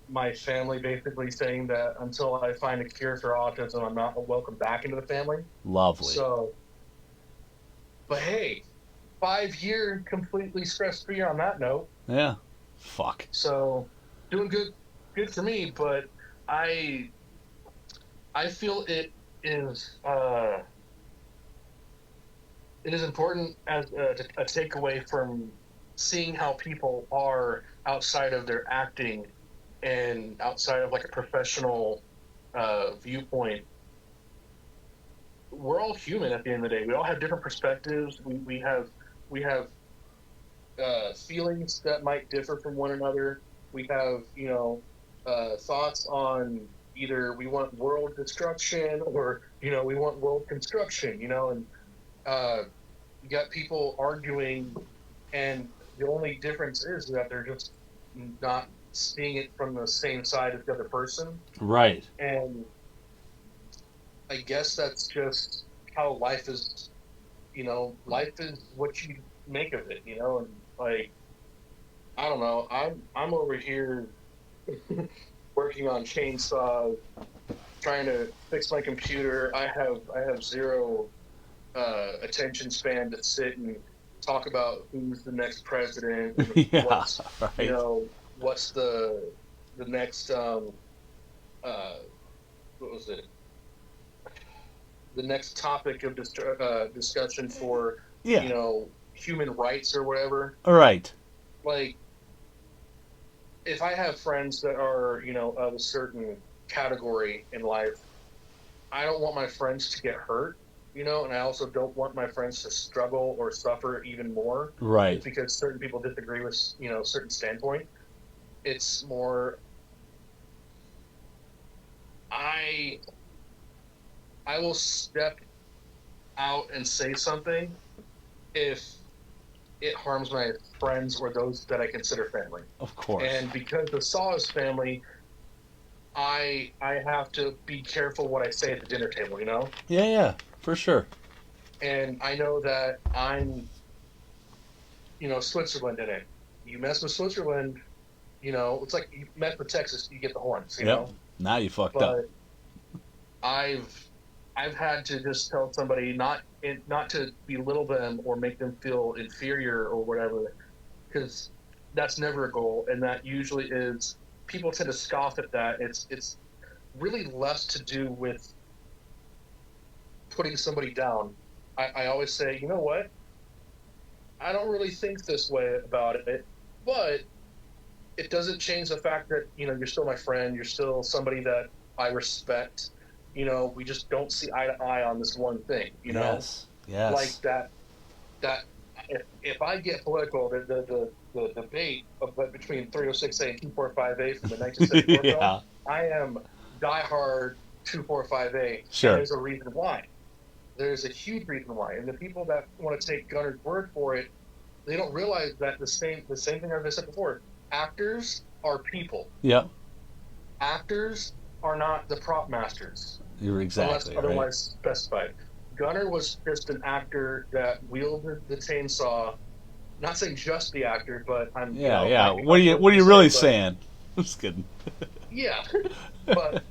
B: my family basically saying that until I find a cure for autism, I'm not welcome back into the family.
A: Lovely.
B: So, but hey, 5 years completely stress free on that note.
A: Yeah. Fuck.
B: So, doing good for me. But I feel it is important as a takeaway from seeing how people are outside of their acting and outside of like a professional viewpoint. We're all human at the end of the day. We all have different perspectives. We have feelings that might differ from one another. We have thoughts on either we want world destruction or we want world construction. And you got people arguing, and the only difference is that they're just not seeing it from the same side as the other person.
A: Right.
B: And I guess that's just how life is. Life is what you make of it. And like, I don't know. I'm over here working on chainsaws, trying to fix my computer. I have zero attention span to sit and talk about who's the next president. And
A: Yeah,
B: what's,
A: right.
B: What's the next what was it? The next topic of discussion for human rights or whatever.
A: All right.
B: Like, if I have friends that are of a certain category in life, I don't want my friends to get hurt. And I also don't want my friends to struggle or suffer even more.
A: Right.
B: Because certain people disagree with, certain standpoint. It's more, I will step out and say something if it harms my friends or those that I consider family.
A: Of course.
B: And because the Saw is family, I have to be careful what I say at the dinner table,
A: Yeah, for sure.
B: And I know that I'm, Switzerland in it. You mess with Switzerland, it's like you mess with Texas, you get the horns, you know?
A: Now you fucked up.
B: I've had to just tell somebody not to belittle them or make them feel inferior or whatever, because that's never a goal, and that usually is, people tend to scoff at that. It's really less to do with putting somebody down. I always say, you know what? I don't really think this way about it, but it doesn't change the fact that, you're still my friend. You're still somebody that I respect. We just don't see eye to eye on this one thing,
A: Yes.
B: Like that if I get political, the debate between 306A and 245A from the 1974 film, I am diehard 245A.
A: Sure.
B: And there's a reason why. There's a huge reason why. And the people that want to take Gunner's word for it, they don't realize that the same thing I've said before. Actors are people.
A: Yep.
B: Actors are not the prop masters.
A: You're exactly
B: unless otherwise specified. Gunner was just an actor that wielded the chainsaw. Not saying just the actor, but I'm.
A: Yeah. What are you really saying? I'm just kidding.
B: Yeah, but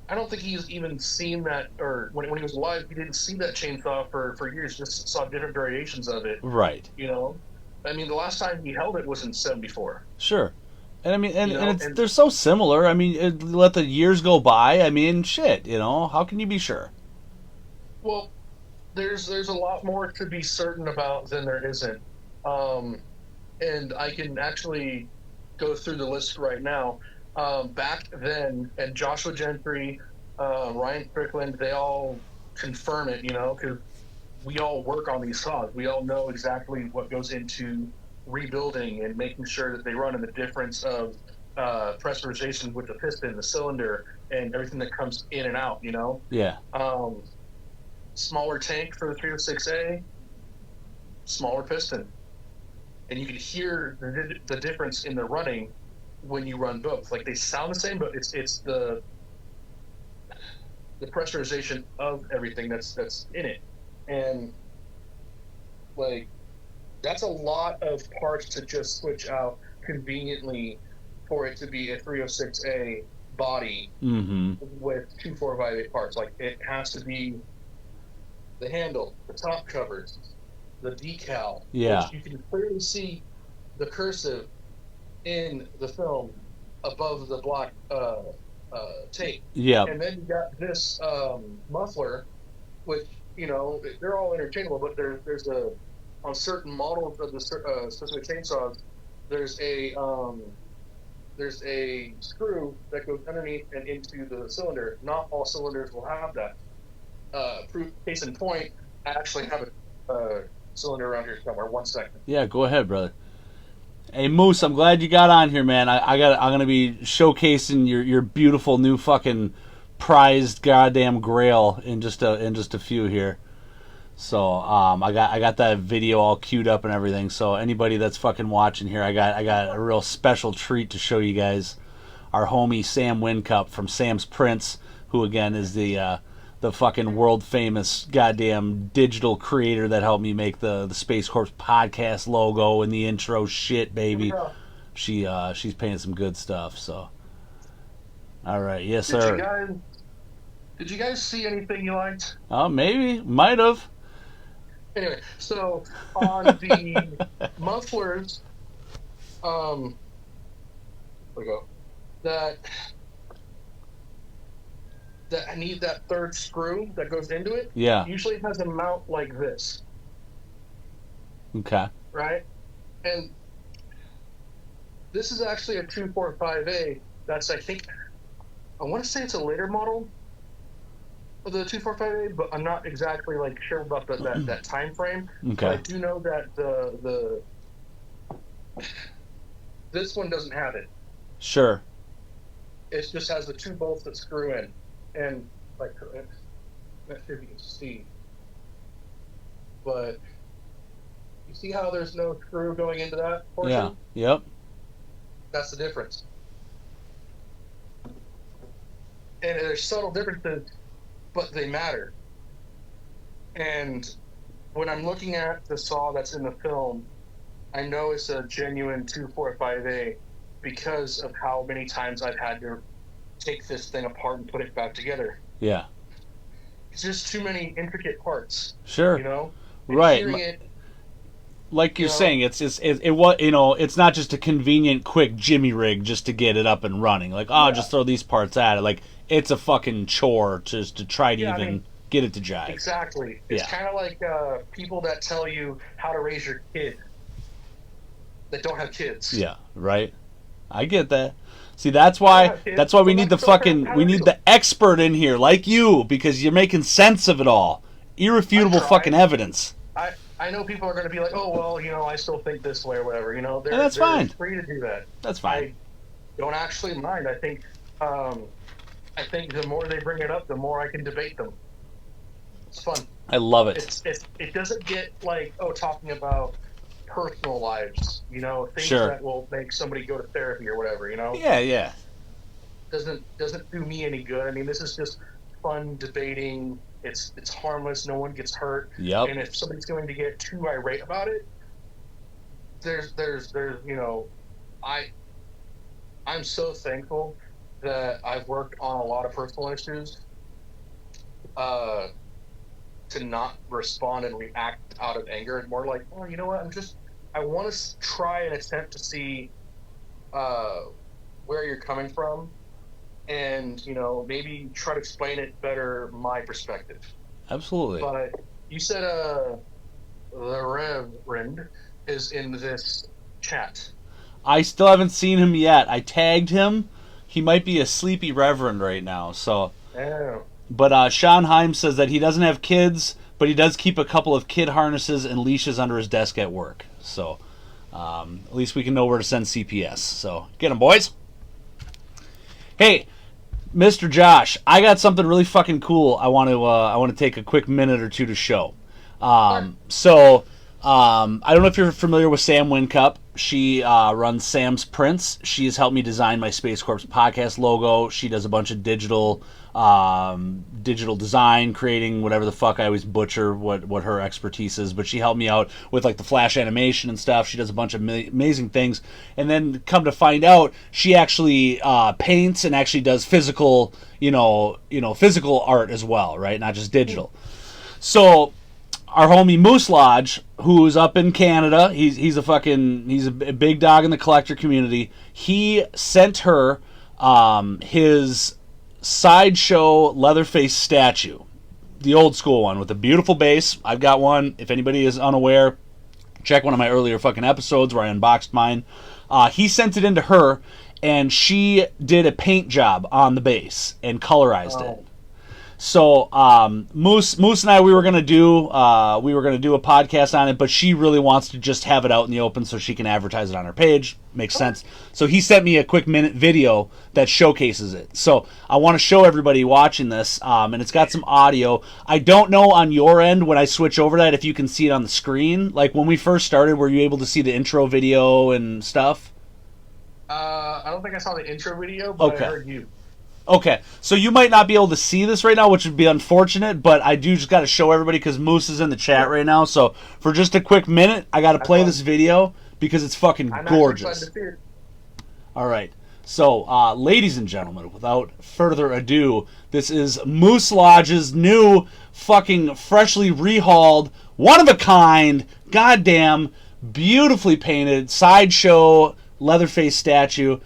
B: I don't think he's even seen that, or when he was alive, he didn't see that chainsaw for years. Just saw different variations of it.
A: Right.
B: I mean, the last time he held it was in '74.
A: Sure. And I mean, and they're so similar. I mean, let the years go by. I mean, shit. How can you be sure?
B: Well, there's a lot more to be certain about than there isn't. and I can actually go through the list right now. Back then, and Joshua Gentry, Ryan Strickland, they all confirm it, because we all work on these saws. We all know exactly what goes into rebuilding and making sure that they run, and the difference of pressurization with the piston, the cylinder, and everything that comes in and out.
A: Yeah.
B: Smaller tank for the 306A, smaller piston, and you can hear the difference in the running when you run both. Like, they sound the same, but it's the pressurization of everything that's in it. And like, that's a lot of parts to just switch out conveniently for it to be a 306A body with 2458 parts. Like, it has to be the handle, the top covers, the decal, which you can clearly see the cursive in the film above the black tape.
A: Yeah.
B: And then you got this muffler, which, they're all interchangeable, but there's on certain models of the specific chainsaws, there's a screw that goes underneath and into the cylinder. Not all cylinders will have that. Case in point, I actually have a cylinder around here somewhere. 1 second.
A: Yeah, go ahead, brother. Hey Moose, I'm glad you got on here, man. I'm gonna be showcasing your beautiful new fucking prized goddamn grail in just a few here. So I got that video all queued up and everything. So anybody that's fucking watching here, I got a real special treat to show you guys. Our homie Sam Whincup from Sams Printz, who again is the fucking world famous goddamn digital creator that helped me make the Space Corps podcast logo and the intro shit, baby. She's paying some good stuff. So, all right, yes sir.
B: Did you guys see anything you liked?
A: Maybe, might have.
B: Anyway, so on the mufflers, there we go. That I need that third screw that goes into it.
A: Yeah.
B: Usually it has a mount like this.
A: Okay.
B: Right? And this is actually a 245A. That's, I want to say it's a later model of the 245A, but I'm not exactly sure about that time frame.
A: Okay.
B: But I do know that this one doesn't have it.
A: Sure.
B: It just has the 2 bolts that screw in. And not sure if you can see, but you see how there's no screw going into that portion?
A: Yeah. Yep.
B: That's the difference. And there's subtle differences, but they matter. And when I'm looking at the saw that's in the film, I know it's a genuine 245A because of how many times I've had to take this thing apart and put it back together.
A: Yeah.
B: It's just too many intricate parts.
A: Sure.
B: And
A: right. Like you're saying, it's not just a convenient, quick jimmy rig just to get it up and running. Just throw these parts at it. Like, it's a fucking chore just to try to get it to jive.
B: Exactly. It's kind of like people that tell you how to raise your kid that don't have kids.
A: Yeah. Right. I get that. See, that's why we need the expert in here, like you, because you're making sense of it all. Irrefutable fucking evidence.
B: I know people are going to be like, oh, well, I still think this way or whatever.
A: That's fine.
B: They're free to do that.
A: That's fine.
B: I don't actually mind. I think the more they bring it up, the more I can debate them. It's fun.
A: I love it.
B: It doesn't get talking about personal lives, things that will make somebody go to therapy or whatever,
A: Yeah.
B: Doesn't do me any good. I mean, this is just fun debating. It's harmless. No one gets hurt.
A: Yep.
B: And if somebody's going to get too irate about it, I'm so thankful that I've worked on a lot of personal issues to not respond and react out of anger, and more like, oh, you know what? I want to try and attempt to see where you're coming from, and maybe try to explain it better, my perspective.
A: Absolutely.
B: But you said the Reverend is in this chat.
A: I still haven't seen him yet. I tagged him. He might be a sleepy reverend right now. So, but Sean Himes says that he doesn't have kids, but he does keep a couple of kid harnesses and leashes under his desk at work. So, at least we can know where to send CPS. So, get him, boys. Hey, Mr. Josh, I got something really fucking cool. I want to take a quick minute or two to show. I don't know if you're familiar with Sam Whincup. She runs Sams Printz. She has helped me design my Space Corps podcast logo. She does a bunch of digital design, creating whatever the fuck. I always butcher what her expertise is, but she helped me out with like the flash animation and stuff. She does a bunch of amazing things. And then come to find out, she actually paints and actually does physical, physical art as well, right? Not just digital. So our homie Mooselodge, who's up in Canada, he's a big dog in the collector community. He sent her his Sideshow Leatherface statue, the old school one with a beautiful base. I've got one. If anybody is unaware, check one of my earlier fucking episodes where I unboxed mine. He sent it into her, and she did a paint job on the base and colorized it. So Moose and I, we were gonna do a podcast on it, but she really wants to just have it out in the open so she can advertise it on her page. Makes sense. So he sent me a quick minute video that showcases it. So I want to show everybody watching this, and it's got some audio. I don't know on your end when I switch over that if you can see it on the screen. Like when we first started, were you able to see the intro video and stuff?
B: I don't think I saw the intro video, but I heard you.
A: Okay, so you might not be able to see this right now, which would be unfortunate, but I do just got to show everybody because Moose is in the chat right now. So for just a quick minute, I got to play this video because it's fucking gorgeous. All right, so ladies and gentlemen, without further ado, this is Mooselodge's new fucking freshly rehauled, one-of-a-kind, goddamn, beautifully painted Sideshow Leatherface statue.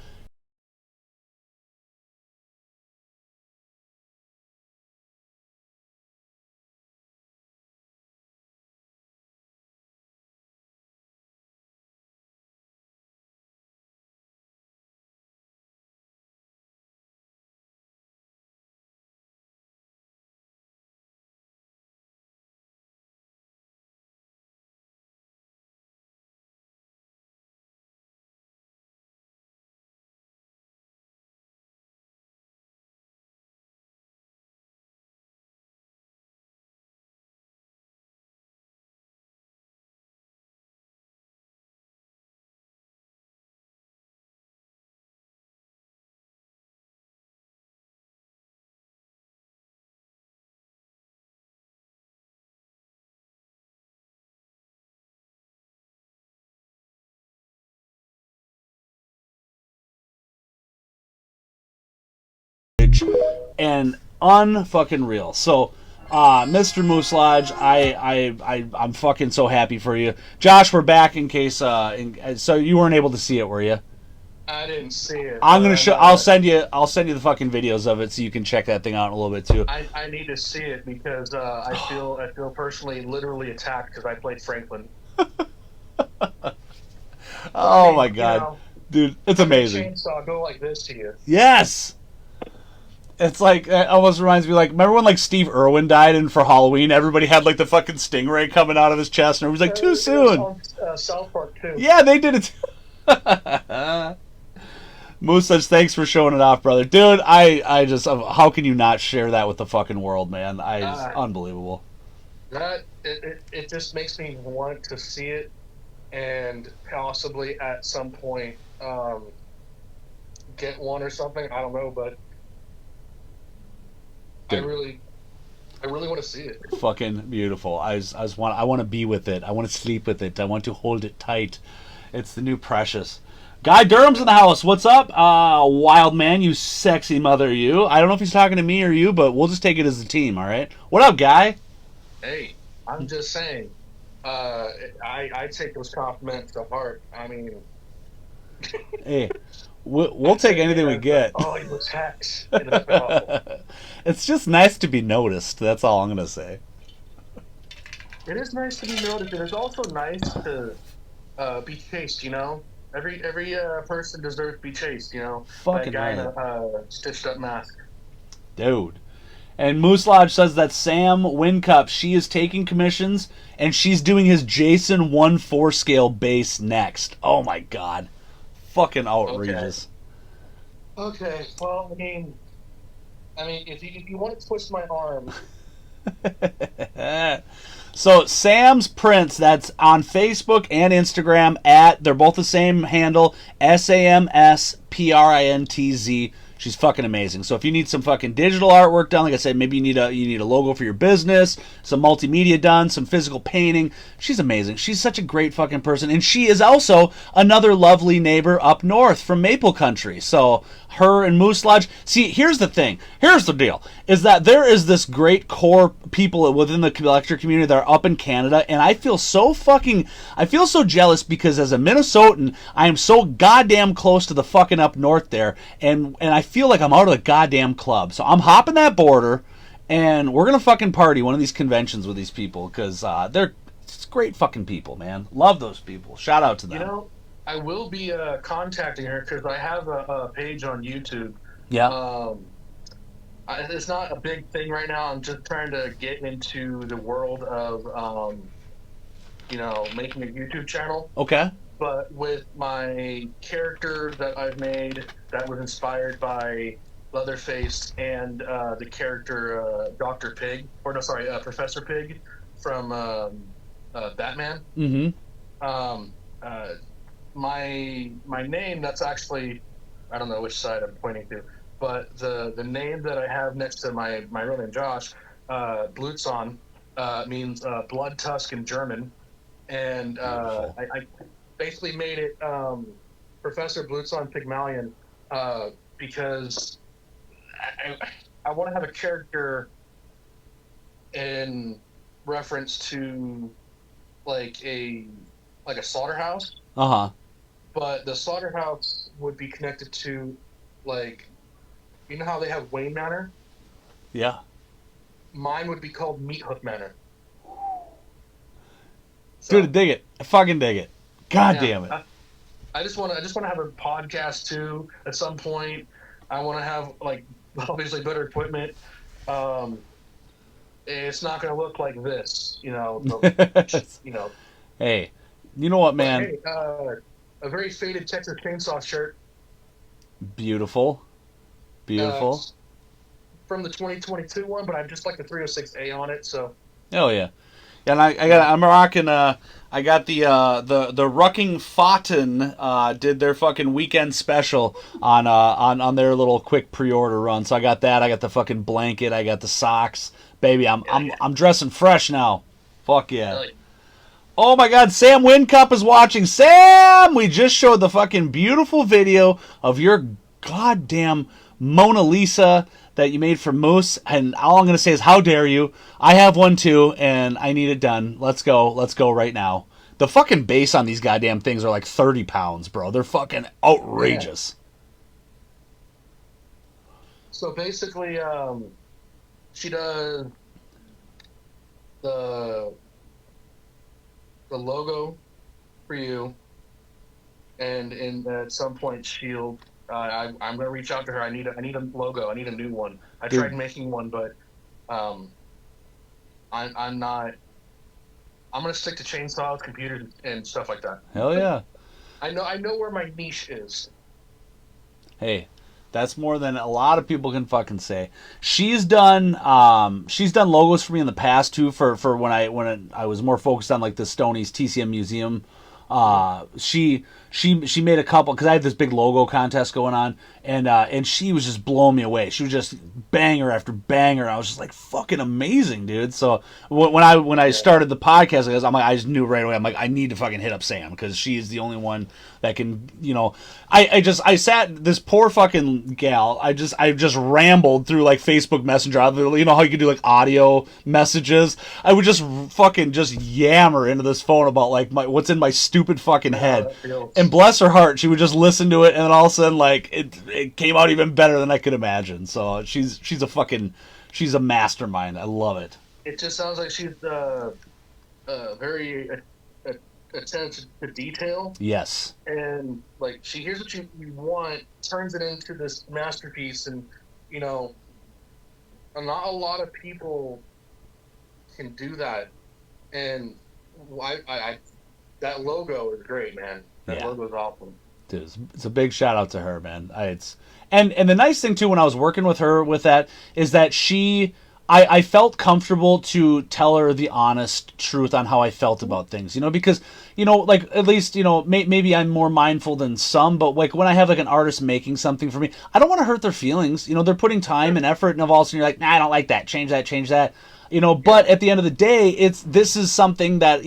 A: And unfucking real. So, Mr. Mooselodge, I'm fucking so happy for you. Josh, we're back in case. So you weren't able to see it, were you?
B: I didn't see it.
A: I'm gonna show. I'll send you the fucking videos of it so you can check that thing out a little bit too.
B: I need to see it because I feel personally literally attacked because I played Franklin.
A: Oh my god, dude, it's amazing.
B: Chainsaw go like this to you.
A: Yes. It's like, it almost reminds me, like, remember when, like, Steve Irwin died and for Halloween everybody had, like, the fucking stingray coming out of his chest and it was like, too soon.
B: On South Park, too.
A: Yeah, they did it. Moose says, thanks for showing it off, brother. Dude, I just, how can you not share that with the fucking world, man? Unbelievable.
B: It just makes me want to see it and possibly at some point get one or something. I don't know, but I really want to see it. Fucking
A: beautiful. I want to be with it. I want to sleep with it. I want to hold it tight. It's the new precious. Guy Durham's in the house. What's up? Wild man, you sexy mother, you. I don't know if he's talking to me or you, but we'll just take it as a team, all right? What up, Guy?
B: Hey, I'm just saying. I take those compliments to heart. I mean...
A: Hey... We'll take anything we get.
B: Oh, he was hacked.
A: It's just nice to be noticed. That's all I'm going to say.
B: It is nice to be noticed, and it's also nice to be chased. Every person deserves to be chased. That
A: Fucking
B: guy in
A: right.
B: a stitched up mask.
A: Dude. And Mooselodge says that Sam Whincup, she is taking commissions and she's doing his Jason 1/4 scale base next. Oh my god. Fucking outrageous.
B: Okay. Well, if you want to twist my arm.
A: So SAMSPRINTZ, that's on Facebook and Instagram they're both the same handle, SAMSPRINTZ. She's fucking amazing. So if you need some fucking digital artwork done, like I said, maybe you need a logo for your business, some multimedia done, some physical painting. She's amazing. She's such a great fucking person, and she is also another lovely neighbor up north from Maple Country. So her and Mooselodge. See, here's the thing. Here's the deal: is that there is this great core people within the collector community that are up in Canada, and I feel so jealous because as a Minnesotan, I am so goddamn close to the fucking up north there, and I feel like I'm out of the goddamn club. So I'm hopping that border, and we're gonna fucking party one of these conventions with these people because they're great fucking people, man. Love those people. Shout out to them.
B: I will be contacting her because I have a page on YouTube.
A: Yeah.
B: It's not a big thing right now. I'm just trying to get into the world of, making a YouTube channel.
A: Okay.
B: But with my character that I've made that was inspired by Leatherface and the character Dr. Pig, Professor Pig from Batman.
A: Mm-hmm.
B: My name, that's actually, I don't know which side I'm pointing to, but the name that I have next to my real name, Josh, Blutzon, means blood tusk in German. And I basically made it Professor Blutzon Pygmalion because I want to have a character in reference to like a slaughterhouse.
A: Uh-huh.
B: But the slaughterhouse would be connected to, like, you know how they have Wayne Manor?
A: Yeah.
B: Mine would be called Meat Hook Manor.
A: Dude, I dig it. I fucking dig it. God damn it.
B: I just want to have a podcast too at some point. I want to have obviously better equipment. It's not going to look like this,
A: Hey, you know what, man?
B: Hey, a very faded Texas Chainsaw shirt.
A: Beautiful.
B: From the 2022 one, but I just like the 306A on it. So.
A: Oh yeah. And I'm rocking. I got the Rucking Fotten did their fucking weekend special on their little quick pre-order run. So I got that. I got the fucking blanket. I got the socks. Baby, I'm dressing fresh now. Fuck yeah. Oh my God, Sam Whincup is watching. Sam, we just showed the fucking beautiful video of your goddamn Mona Lisa that you made for Moose, and all I'm going to say is, how dare you? I have one too, and I need it done. Let's go right now. The fucking base on these goddamn things are like 30 pounds, bro. They're fucking outrageous.
B: Yeah. So basically, she does the logo for you, and at some point she'll. I'm gonna reach out to her. I need a logo. I need a new one. I tried making one, but I'm not. I'm gonna stick to chainsaws, computers, and stuff like that.
A: Hell yeah!
B: I know where my niche is.
A: Hey, that's more than a lot of people can fucking say. She's done logos for me in the past too. For when I was more focused on like the Stoney's TCM Museum. She made a couple because I had this big logo contest going on, and she was just blowing me away. She was just banger after banger. I was just like fucking amazing, dude. So when I started the podcast, I just knew right away. I'm like, I need to fucking hit up Sam because she is the only one that can, I sat this poor fucking gal. I just rambled through like Facebook Messenger. You know how you can do like audio messages. I would just fucking just yammer into this phone about like what's in my stupid fucking head. And bless her heart, she would just listen to it, and then all of a sudden, like it came out even better than I could imagine. So she's a mastermind. I love it.
B: It just sounds like she's very attention to detail.
A: Yes.
B: And like she hears what you want, turns it into this masterpiece, and you know, not a lot of people can do that. And I that logo is great, man. That logo is awesome.
A: Dude, it's a big shout out to her, man. And the nice thing too when I was working with her with that is that I felt comfortable to tell her the honest truth on how I felt about things, because, like, at least, maybe I'm more mindful than some, but, like, when I have, like, an artist making something for me, I don't want to hurt their feelings. They're putting time and effort, and all of a sudden you're like, nah, I don't like that, change that. But at the end of the day, this is something that,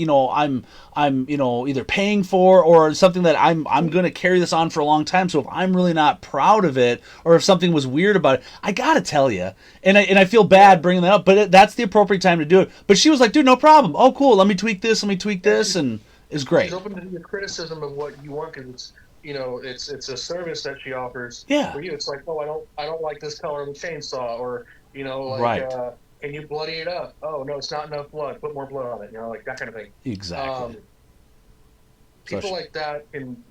A: I'm either paying for or something that I'm going to carry this on for a long time. So if I'm really not proud of it, or if something was weird about it, I got to tell you. And I feel bad bringing that up, but that's the appropriate time to do it. But she was like, dude, no problem. Oh, cool. Let me tweak this. And it's great.
B: She's open to the criticism of what you want, because it's a service that she offers.
A: Yeah.
B: For you, it's like, oh, I don't like this color of the chainsaw, or
A: right.
B: Can you bloody it up? Oh, no, it's not enough blood. Put more blood on it. Like that kind of thing.
A: Exactly.
B: People like that can,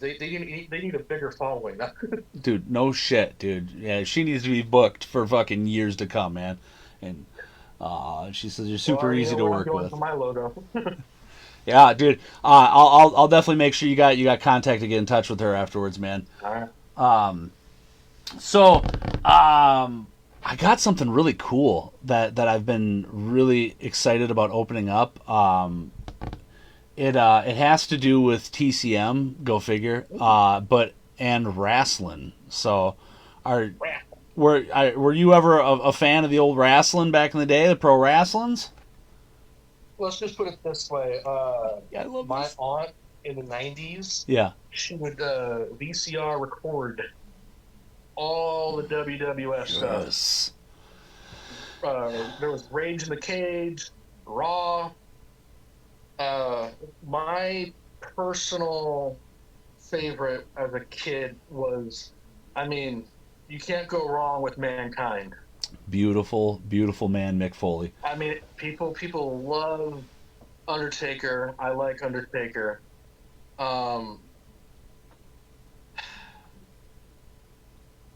B: they need a bigger following.
A: Dude, no shit, dude. Yeah, she needs to be booked for fucking years to come, man. And she says you're super easy to work with.
B: For my logo.
A: Yeah, dude. I'll definitely make sure you got contact to get in touch with her afterwards, man.
B: All right.
A: So, I got something really cool that I've been really excited about opening up. It has to do with TCM, go figure. And wrestling. So, were you ever a fan of the old wrestling back in the day, the pro wrestlings?
B: Let's just put it this way.
A: I love
B: my aunt in the 90s.
A: Yeah.
B: She would VCR record all the WWF stuff. There was Rage in the Cage, Raw. My personal favorite as a kid was, you can't go wrong with Mankind.
A: Beautiful, beautiful man, Mick Foley.
B: People love Undertaker. I like Undertaker.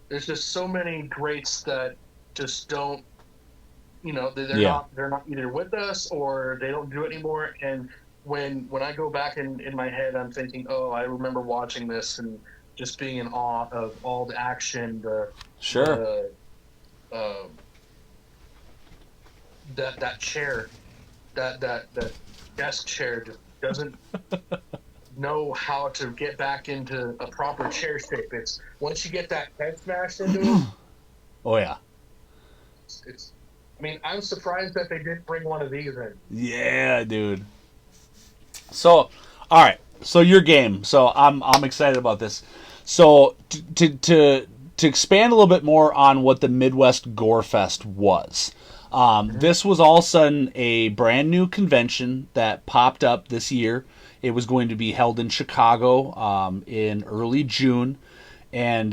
B: There's just so many greats that just don't, they're not either with us or they don't do it anymore. And when I go back in my head, I'm thinking, oh, I remember watching this and just being in awe of all the action, that chair, that desk chair just doesn't know how to get back into a proper chair shape. It's once you get that head smashed into it.
A: Oh yeah.
B: I'm surprised that they didn't bring one of these in.
A: Yeah, dude. So, all right. So your game. So I'm excited about this. So to expand a little bit more on what the Midwest Gore Fest was. This was all of a sudden a brand new convention that popped up this year. It was going to be held in Chicago in early June, and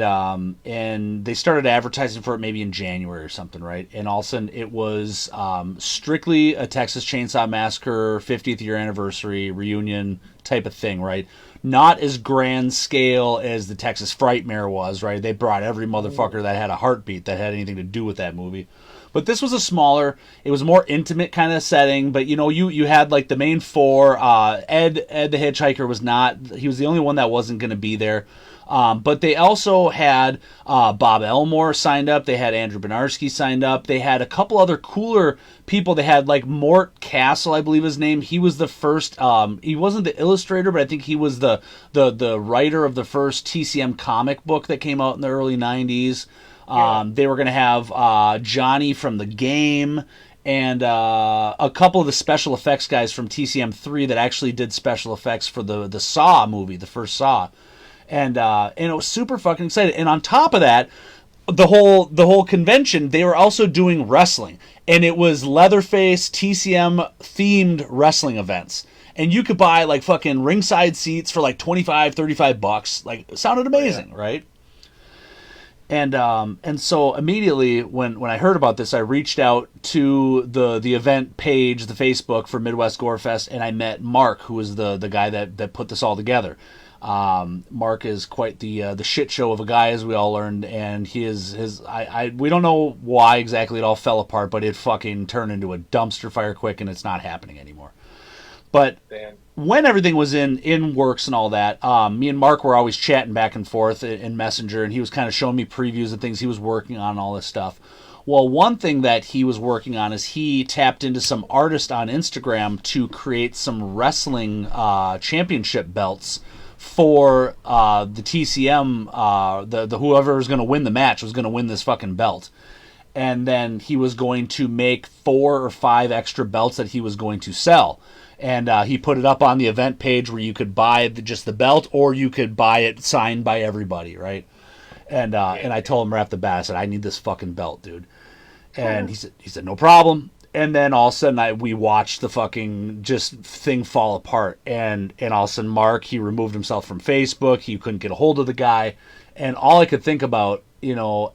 A: they started advertising for it maybe in January or something, right? And all of a sudden it was strictly a Texas Chainsaw Massacre 50th year anniversary reunion type of thing, right? Not as grand scale as the Texas Frightmare was, right? They brought every motherfucker that had a heartbeat that had anything to do with that movie. But this was it was a more intimate kind of setting, but you had like the main four. Ed the Hitchhiker was not, he was the only one that wasn't going to be there. But they also had Bob Elmore signed up. They had Andrew Benarski signed up. They had a couple other cooler people. They had like Mort Castle, I believe his name. He was the first. He wasn't the illustrator, but I think he was the writer of the first TCM comic book that came out in the early '90s. They were going to have Johnny from the game and a couple of the special effects guys from TCM3 that actually did special effects for the Saw movie, the first Saw. And it was super fucking exciting. And on top of that, the whole convention, they were also doing wrestling. And it was Leatherface TCM themed wrestling events. And you could buy like fucking ringside seats for like $25, $35. Like, it sounded amazing, right? And so immediately when I heard about this, I reached out to the event page, the Facebook for Midwest Gore Fest, and I met Mark, who was the guy that put this all together. Mark is quite the shit show of a guy, as we all learned, and we don't know why exactly it all fell apart, but it fucking turned into a dumpster fire quick, and it's not happening anymore. But when everything was in works and all that, me and Mark were always chatting back and forth in Messenger, and he was kind of showing me previews of things he was working on and all this stuff. Well, one thing that he was working on is he tapped into some artist on Instagram to create some wrestling championship belts for the TCM. The whoever was going to win the match was going to win this fucking belt. And then he was going to make 4 or 5 extra belts that he was going to sell. And he put it up on the event page where you could buy just the belt, or you could buy it signed by everybody, right? And I told him right off the bat, I said, I need this fucking belt, dude. And he said, no problem. And then all of a sudden we watched the fucking just thing fall apart. And all of a sudden Mark, he removed himself from Facebook. He couldn't get a hold of the guy. And all I could think about,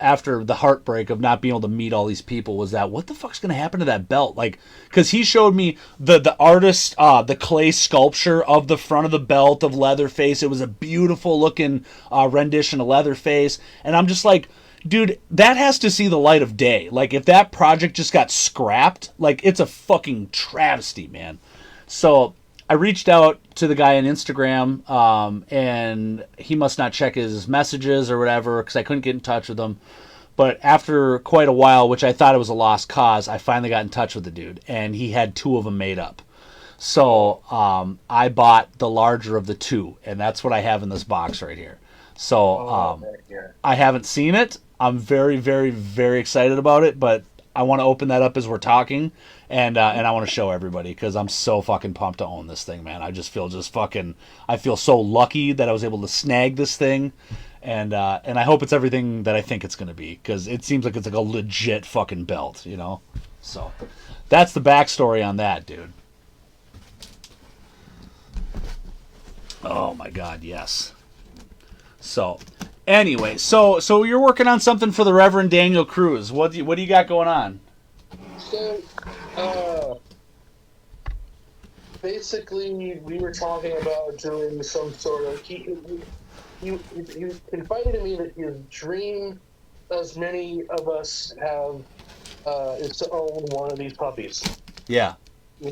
A: after the heartbreak of not being able to meet all these people, was that what the fuck's going to happen to that belt? Like, because he showed me the artist, the clay sculpture of the front of the belt of Leatherface. It was a beautiful looking rendition of Leatherface. And I'm just like, dude, that has to see the light of day. Like, if that project just got scrapped, like, it's a fucking travesty, man. So I reached out to the guy on Instagram, and he must not check his messages or whatever, because I couldn't get in touch with him. But after quite a while, which I thought it was a lost cause, I finally got in touch with the dude, and he had 2 of them made up. So I bought the larger of the 2, and that's what I have in this box right here. So I haven't seen it. I'm very, very, very excited about it, but I want to open that up as we're talking, and I want to show everybody, because I'm so fucking pumped to own this thing, man. I just feel I feel so lucky that I was able to snag this thing, and I hope it's everything that I think it's going to be, because it seems like it's like a legit fucking belt, So that's the backstory on that, dude. Oh my God, yes. So anyway, so you're working on something for the Reverend Daniel Cruz. What do you got going on?
B: So, basically, we were talking about doing some sort of. He confided to me that his dream, as many of us have, is to own one of these puppies.
A: Yeah.
B: The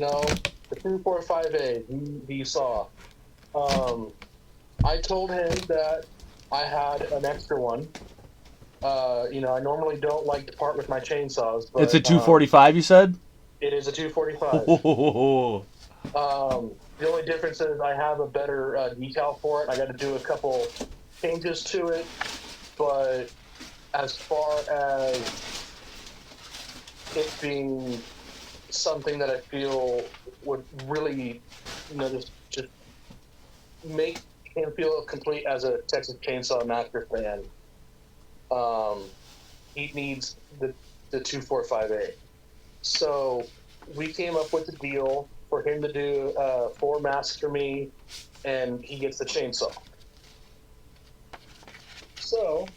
B: 245A he saw. I told him that I had an extra one. I normally don't like to part with my chainsaws. But,
A: it's a 245, you said?
B: It is a 245. The only difference is I have a better decal for it. I got to do a couple changes to it. But as far as it being something that I feel would really, just make him feel complete as a Texas Chainsaw Massacre fan, he needs the 245A. So we came up with a deal for him to do 4 masks for me, and he gets the chainsaw. So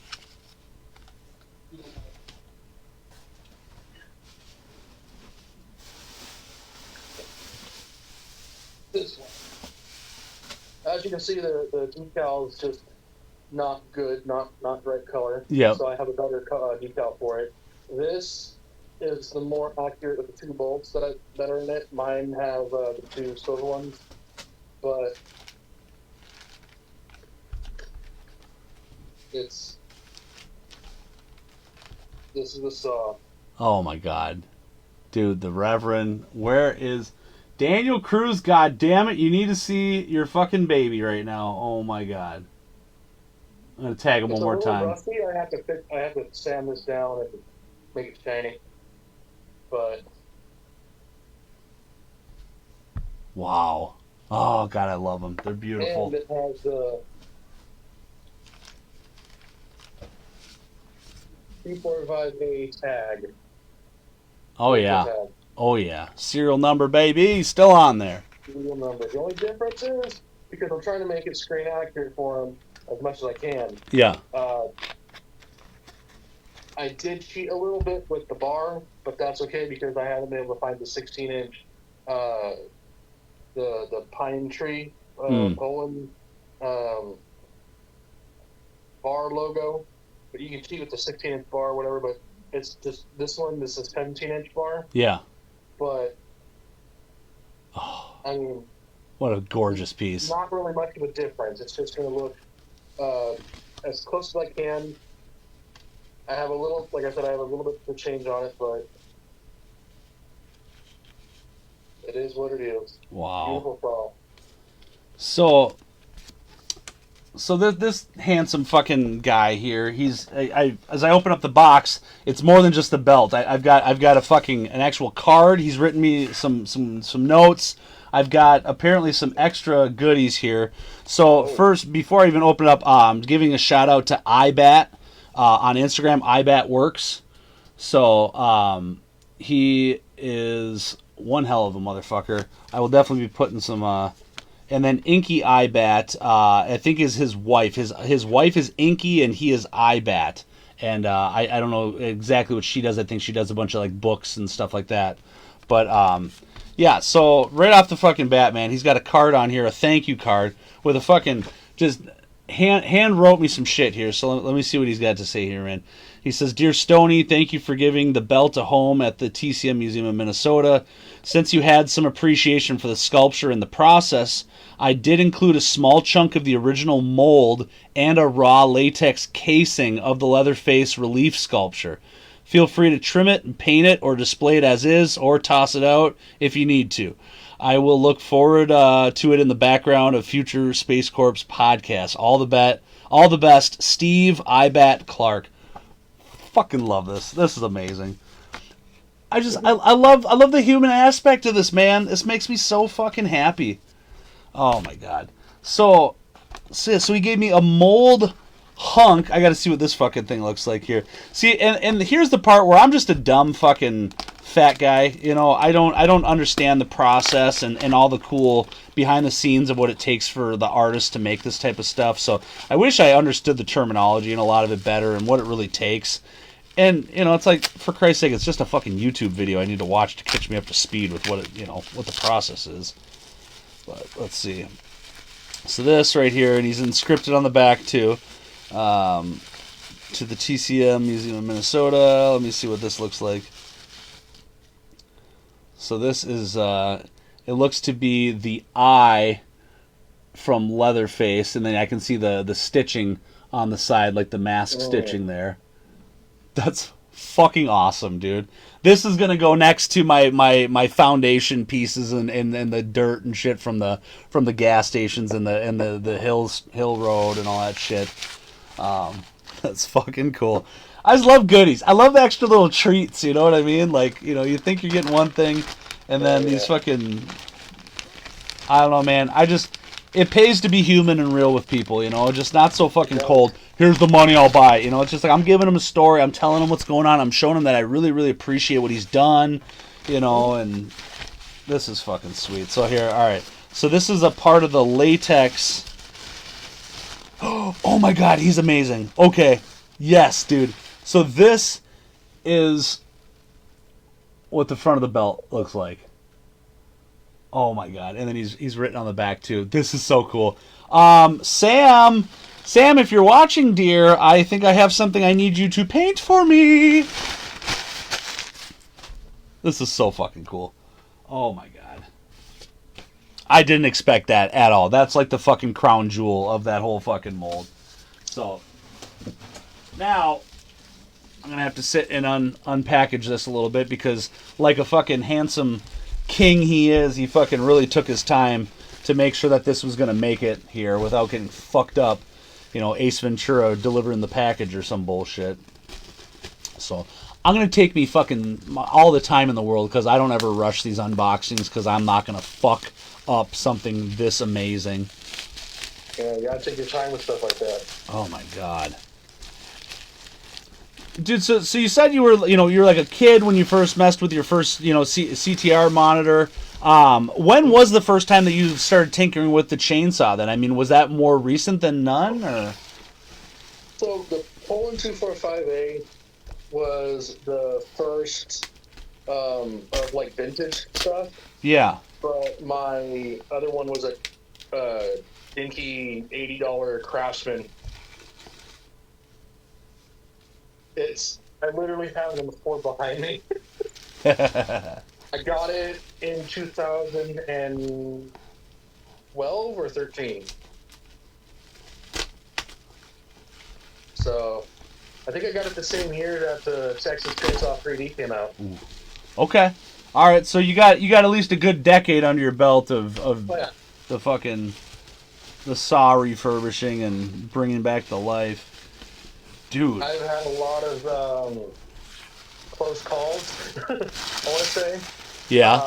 B: this one. As you can see, the decal is just not good, not the right color.
A: Yeah.
B: So I have a better decal for it. This is the more accurate of the 2 bolts that are in it. Mine have the 2 silver ones, but this is the saw.
A: Oh my God, dude, the Reverend, where is Daniel Cruz? God damn it, you need to see your fucking baby right now. Oh my God. I'm gonna tag him one more time.
B: Rusty. I have to sand this down and make it shiny. But
A: wow. Oh God, I love them. They're beautiful.
B: And it has the 345A tag.
A: Oh yeah. Oh yeah. Serial number, baby, still on there.
B: Serial number. The only difference is, because I'm trying to make it screen accurate for him as much as I can.
A: Yeah.
B: I did cheat a little bit with the bar, but that's okay because I haven't been able to find the 16-inch, the pine tree Poulan bar logo. But you can cheat with the 16-inch bar or whatever. But it's just this one. This is a 17-inch bar.
A: Yeah.
B: But I mean,
A: what a gorgeous piece.
B: Not really much of a difference. It's just going to look as close as I can. I have a little, like I said, I have a little bit to change on it, but it is what it is.
A: Wow.
B: Beautiful fall.
A: So this handsome fucking guy here, he's as I open up the box, it's more than just a belt. I've got an actual card. He's written me some notes. I've got apparently some extra goodies here. So first, before I even open it up, I'm giving a shout out to iBat on Instagram. iBat Works. So he is one hell of a motherfucker. I will definitely be putting some. And then Inky iBat, I think is his wife. His wife is Inky and he is iBat. And I don't know exactly what she does. I think she does a bunch of like books and stuff like that. But yeah, so right off the fucking bat, man, he's got a card on here, a thank you card with a fucking just hand wrote me some shit here. So let me see what he's got to say here, man. He says, "Dear Stoney, thank you for giving the belt a home at the TCM Museum of Minnesota. Since you had some appreciation for the sculpture in the process, I did include a small chunk of the original mold and a raw latex casing of the Leatherface relief sculpture. Feel free to trim it and paint it or display it as is or toss it out if you need to. I will look forward to it in the background of future Space Corps podcasts. All the best, Steve iBat Clark." Fucking love this. This is amazing. I love the human aspect of this, man. This makes me so fucking happy. Oh my god. So he gave me a mold hunk. I gotta see what this fucking thing looks like here. See, and here's the part where I'm just a dumb fucking fat guy. You know, I don't understand the process and all the cool behind the scenes of what it takes for the artist to make this type of stuff. So I wish I understood the terminology and a lot of it better and what it really takes. And, you know, it's like, for Christ's sake, it's just a fucking YouTube video I need to watch to catch me up to speed with what the process is. But let's see. So this right here, and he's inscripted on the back too. To the TCM Museum of Minnesota. Let me see what this looks like. So this is, it looks to be the eye from Leatherface, and then I can see the stitching on the side, like the mask stitching there. That's fucking awesome, dude. This is gonna go next to my foundation pieces and the dirt and shit from the gas stations and the hill road and all that shit. That's fucking cool. I just love goodies. I love the extra little treats. You know what I mean? Like, you know, you think you're getting one thing, and then these fucking, I don't know, man. It pays to be human and real with people, you know, just not so fucking cold. Here's the money, I'll buy it. You know, it's just like I'm giving him a story. I'm telling him what's going on. I'm showing him that I really, really appreciate what he's done, you know, and this is fucking sweet. So here, all right. So this is a part of the latex. Oh my God, he's amazing. Okay. Yes, dude. So this is what the front of the belt looks like. Oh my God. And then he's written on the back too. This is so cool. Sam, if you're watching, dear, I think I have something I need you to paint for me. This is so fucking cool. Oh my God. I didn't expect that at all. That's like the fucking crown jewel of that whole fucking mold. So now I'm going to have to sit and unpackage this a little bit because like a fucking handsome king he is, he fucking really took his time to make sure that this was going to make it here without getting fucked up, you know, Ace Ventura delivering the package or some bullshit. So I'm going to take me fucking all the time in the world because I don't ever rush these unboxings because I'm not going to fuck up something this amazing.
B: Yeah, you gotta take your time with stuff like that.
A: Oh my God. Dude, so you said you were like a kid when you first messed with your first, you know, CTR monitor. When was the first time that you started tinkering with the chainsaw then? I mean, was that more recent than none, or?
B: So the Poulan 245A was the first of like vintage stuff.
A: Yeah.
B: But my other one was a dinky $80 craftsman. I literally have them four behind me. I got it in 2012 or 13. So I think I got it the same year that the Texas Chainsaw 3D came out.
A: Ooh. Okay. All right, so you got at least a good decade under your belt of the fucking the saw refurbishing and bringing back to life. Dude.
B: I've had a lot of close calls, I want to say.
A: Yeah.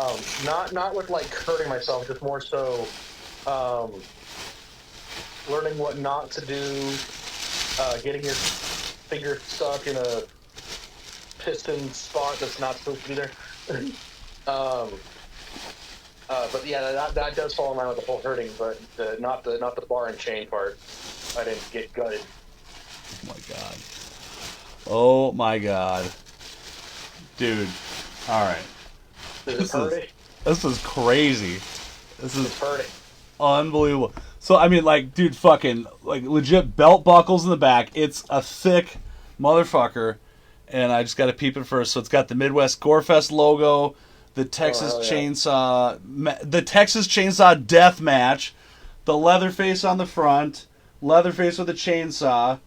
B: Not with like hurting myself, just more so learning what not to do, getting your finger stuck in a piston spot that's not supposed to be there. But yeah, that does fall in line with the whole hurting, but not the bar and chain part. I didn't get gutted.
A: Oh my god. Oh my god. Dude. Alright. This is crazy. This is
B: hurting.
A: Unbelievable. So I mean, like, dude, fucking like legit belt buckles in the back. It's a thick motherfucker, and I just got to peep it first. So it's got the Midwest Gorefest logo, the Texas Chainsaw Death Match, the Leatherface on the front, Leatherface with a chainsaw,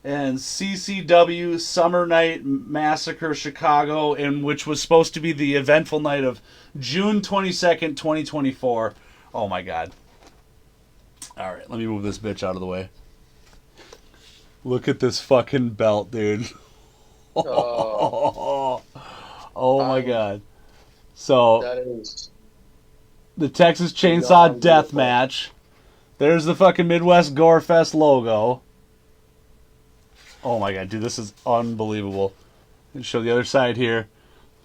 A: and CCW Summer Night Massacre Chicago, in which was supposed to be the eventful night of June 22nd, 2024. Oh my god. All right, let me move this bitch out of the way. Look at this fucking belt, dude. Oh my god. So,
B: that is
A: the Texas Chainsaw Death Match. There's the fucking Midwest Gorefest logo. Oh my god, dude, this is unbelievable. Let me show the other side here.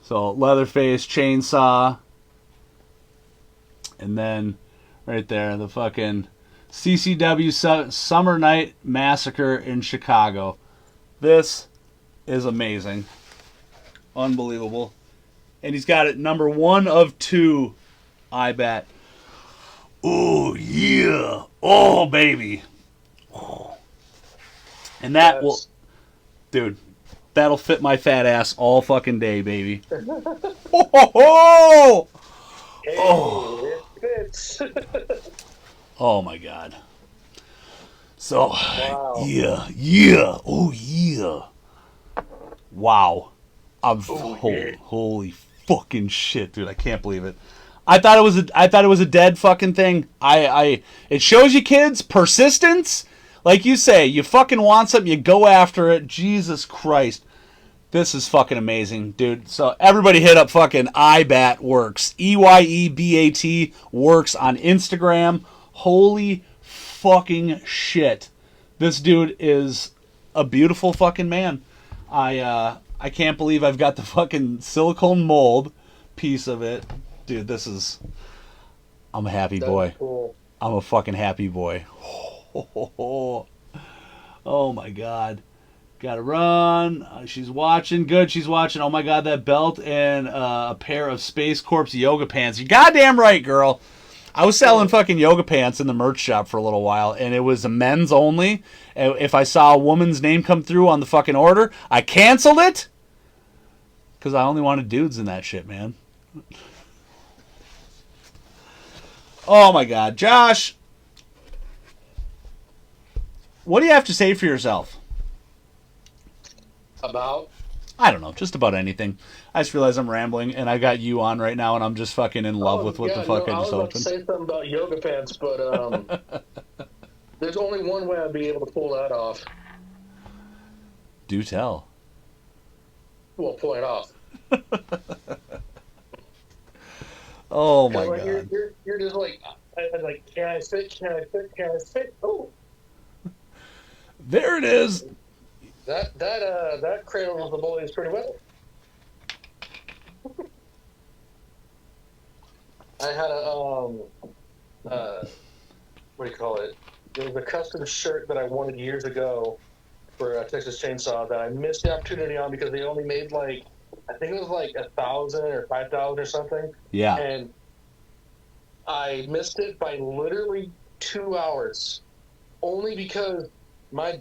A: So, Leatherface, chainsaw. And then, right there, the fucking CCW Summer Night Massacre in Chicago. This is amazing. Unbelievable. And he's got it number 1 of 2, I bet. Oh, yeah. Oh, baby. And that will... Dude, that'll fit my fat ass all fucking day, baby. Oh!
B: Hey, it fits.
A: Oh my god. So,
B: wow.
A: yeah. Oh yeah. Wow. Holy fucking shit, dude. I can't believe it. I thought it was a dead fucking thing. It shows you kids persistence. Like you say, you fucking want something, you go after it. Jesus Christ. This is fucking amazing, dude. So everybody hit up fucking Eyebat Works. EYEBAT Works on Instagram. Holy fucking shit. This dude is a beautiful fucking man. I can't believe I've got the fucking silicone mold piece of it. Dude, I'm a happy boy.
B: Cool.
A: I'm a fucking happy boy. Oh my god. Gotta run. She's watching. Good, she's watching. Oh my god, that belt and a pair of Space Corps yoga pants. You're goddamn right, girl. I was selling fucking yoga pants in the merch shop for a little while, and it was a men's only. If I saw a woman's name come through on the fucking order, I canceled it. Because I only wanted dudes in that shit, man. Oh my god. Josh, what do you have to say for yourself?
B: About?
A: I don't know, just about anything. I just realized I'm rambling, and I got you on right now, and I'm just fucking in love with what the fuck I just opened.
B: I was about to say something about yoga pants, but there's only one way I'd be able to pull that off.
A: Do tell.
B: Well, pull it off.
A: Oh my god!
B: You're just like, can I fit? Can I fit? Can I fit? Oh,
A: there it is.
B: That cradles the boys pretty well. I had what do you call it? There was a custom shirt that I wanted years ago for Texas Chainsaw that I missed the opportunity on because they only made like, I think it was like 1,000 or 5,000 or something.
A: Yeah.
B: And I missed it by literally 2 hours, only because my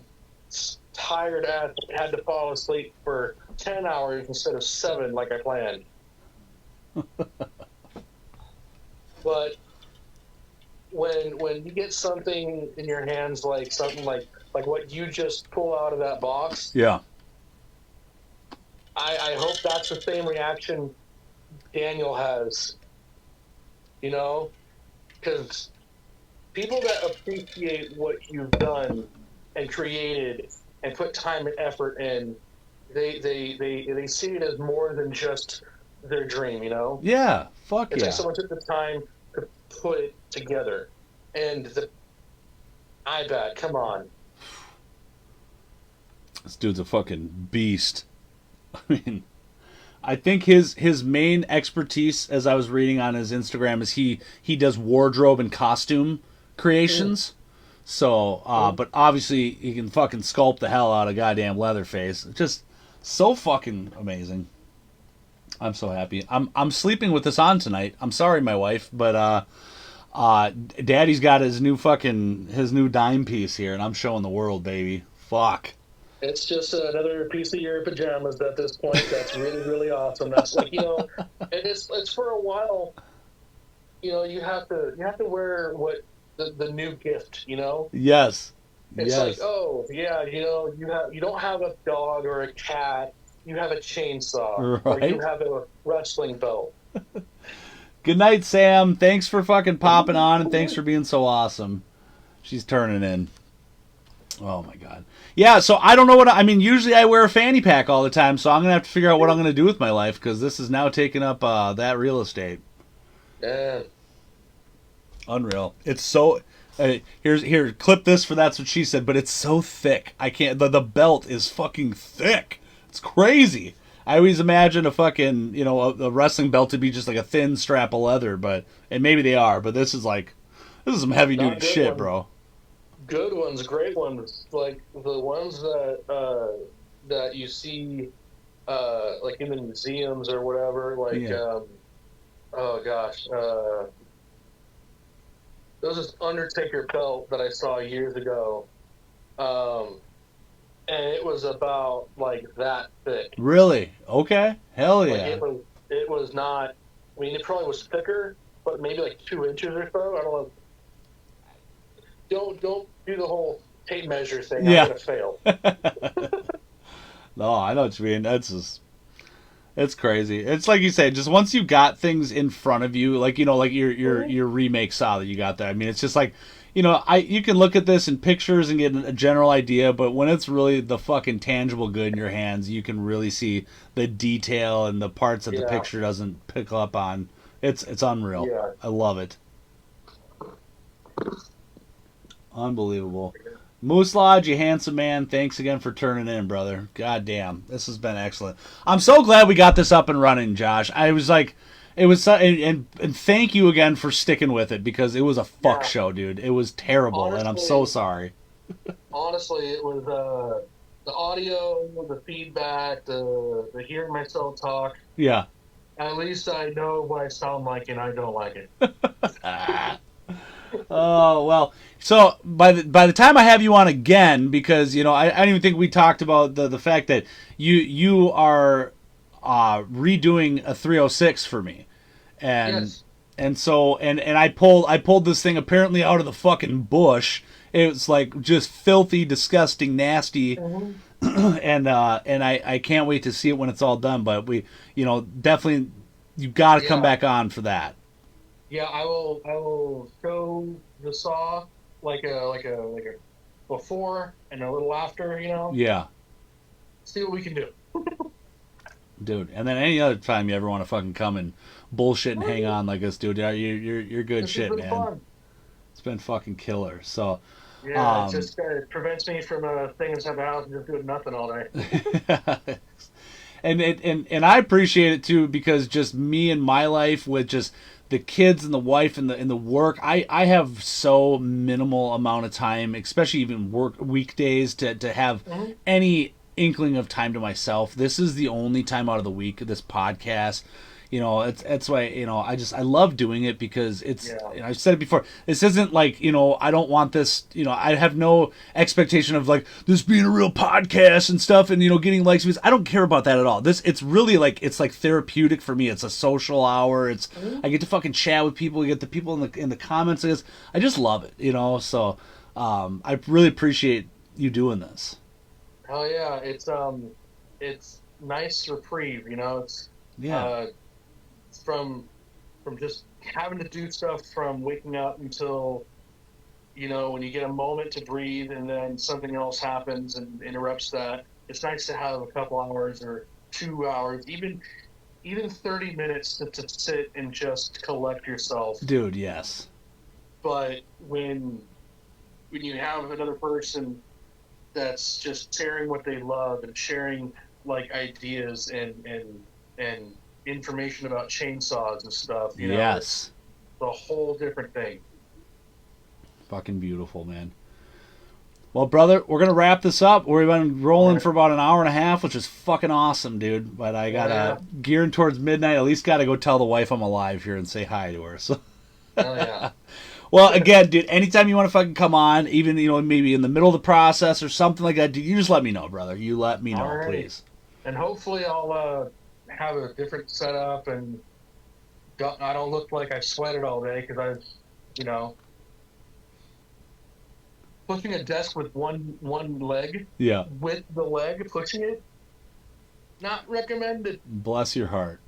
B: tired ass had to fall asleep for 10 hours instead of 7 like I planned. But when you get something in your hands like something like what you just pull out of that box,
A: Yeah.
B: I hope that's the same reaction Daniel has, you know, because people that appreciate what you've done and created and put time and effort in, they see it as more than just their dream, you know?
A: Yeah. Fuck
B: It's
A: yeah.
B: like someone took the time to put it together. And I bet, come on.
A: This dude's a fucking beast. I mean, I think his main expertise, as I was reading on his Instagram, is he does wardrobe and costume creations. So, but obviously he can fucking sculpt the hell out of goddamn Leatherface. Just so fucking amazing. I'm so happy. I'm sleeping with this on tonight. I'm sorry, my wife, but Daddy's got his new dime piece here, and I'm showing the world, baby. Fuck.
B: It's just another piece of your pajamas at this point. That's really, really awesome. That's like, and it's for a while. You have to wear what the new gift.
A: Yes.
B: It's like, oh yeah, you don't have a dog or a cat. You have a chainsaw,
A: right?
B: Or you have a wrestling belt.
A: Good night, Sam. Thanks for fucking popping on, and thanks for being so awesome. She's turning in. Oh my god. Yeah, so I don't know usually I wear a fanny pack all the time, so I'm going to have to figure out what I'm going to do with my life, because this is now taking up that real estate.
B: Yeah.
A: Unreal. It's so... here, clip this for That's What She Said, but it's so thick. I can't... The belt is fucking thick. It's crazy. I always imagine a fucking, a wrestling belt to be just like a thin strap of leather, and maybe they are, but this is some heavy duty shit,
B: one.
A: Bro.
B: Good ones, great ones, like the ones that you see, like in the museums or whatever. Like,
A: yeah.
B: Oh gosh, there was this Undertaker belt that I saw years ago, and it was about like that thick.
A: Really? Okay. Hell yeah.
B: Like it was not. I mean, it probably was thicker, but maybe like 2 inches or so. I don't know. Don't do the whole tape measure thing.
A: Yeah.
B: I'm gonna fail.
A: No, I know what you mean. It's crazy. It's like you say, just once you got things in front of you, like like your remake saw that you got there. I mean, it's just like, you can look at this in pictures and get a general idea, but when it's really the fucking tangible good in your hands, you can really see the detail and the parts that the picture doesn't pick up on. It's unreal.
B: Yeah.
A: I love it. Unbelievable. Mooselodge, you handsome man, thanks again for turning in, brother. God damn, this has been excellent. I'm so glad we got this up and running, Josh. I was like, and thank you again for sticking with it, because it was a fuck show, dude. It was terrible, honestly, and I'm so sorry.
B: Honestly, it was the audio, the feedback, the hearing myself talk.
A: Yeah.
B: At least I know what I sound like, and I don't like it.
A: Oh, well, so by the time I have you on again, because I don't even think we talked about the fact that you are redoing a 306 for me, and
B: yes.
A: and so and I pulled this thing apparently out of the fucking bush. It's like just filthy, disgusting, nasty. Mm-hmm. and I can't wait to see it when it's all done, but we definitely you got to come back on for that.
B: Yeah, I will show the saw like a before and a little after,
A: Yeah.
B: See what we can do.
A: Dude, and then any other time you ever want to fucking come and bullshit and hang on like this, dude, you're good shit, man. Fun. It's been fucking killer. So
B: yeah, it just prevents me from staying inside the house and just doing nothing all day.
A: and I appreciate it too, because just me and my life with just the kids and the wife and the work, I have so minimal amount of time, especially even work weekdays, to have any inkling of time to myself. This is the only time out of the week, this podcast. It's why, I love doing it, because it's, I've said it before, this isn't like, I don't want this, I have no expectation of like this being a real podcast and stuff and, getting likes. I don't care about that at all. It's really like, it's like therapeutic for me. It's a social hour. I get to fucking chat with people. You get the people in the comments. I just love it, so I really appreciate you doing this.
B: Oh yeah. It's nice reprieve, it's, from just having to do stuff from waking up until, when you get a moment to breathe and then something else happens and interrupts that. It's nice to have a couple hours or 2 hours, even 30 minutes to sit and just collect yourself.
A: Dude, yes.
B: But when you have another person that's just sharing what they love and sharing like ideas and information about chainsaws and stuff,
A: yes,
B: it's a whole different thing.
A: Fucking beautiful, man. Well, brother, we're gonna wrap this up. We've been rolling for about an hour and a half, which is fucking awesome, dude. But I gotta gearing towards midnight. At least gotta go tell the wife I'm alive here and say hi to her. So,
B: hell yeah.
A: Well, again, dude, anytime you want to fucking come on, even maybe in the middle of the process or something like that, dude, you just let me know, brother. You let me know, please.
B: And hopefully I'll have a different setup and I don't look like I sweated all day, because I've, pushing a desk with one leg.
A: Yeah.
B: With the leg pushing it, not recommended.
A: Bless your heart.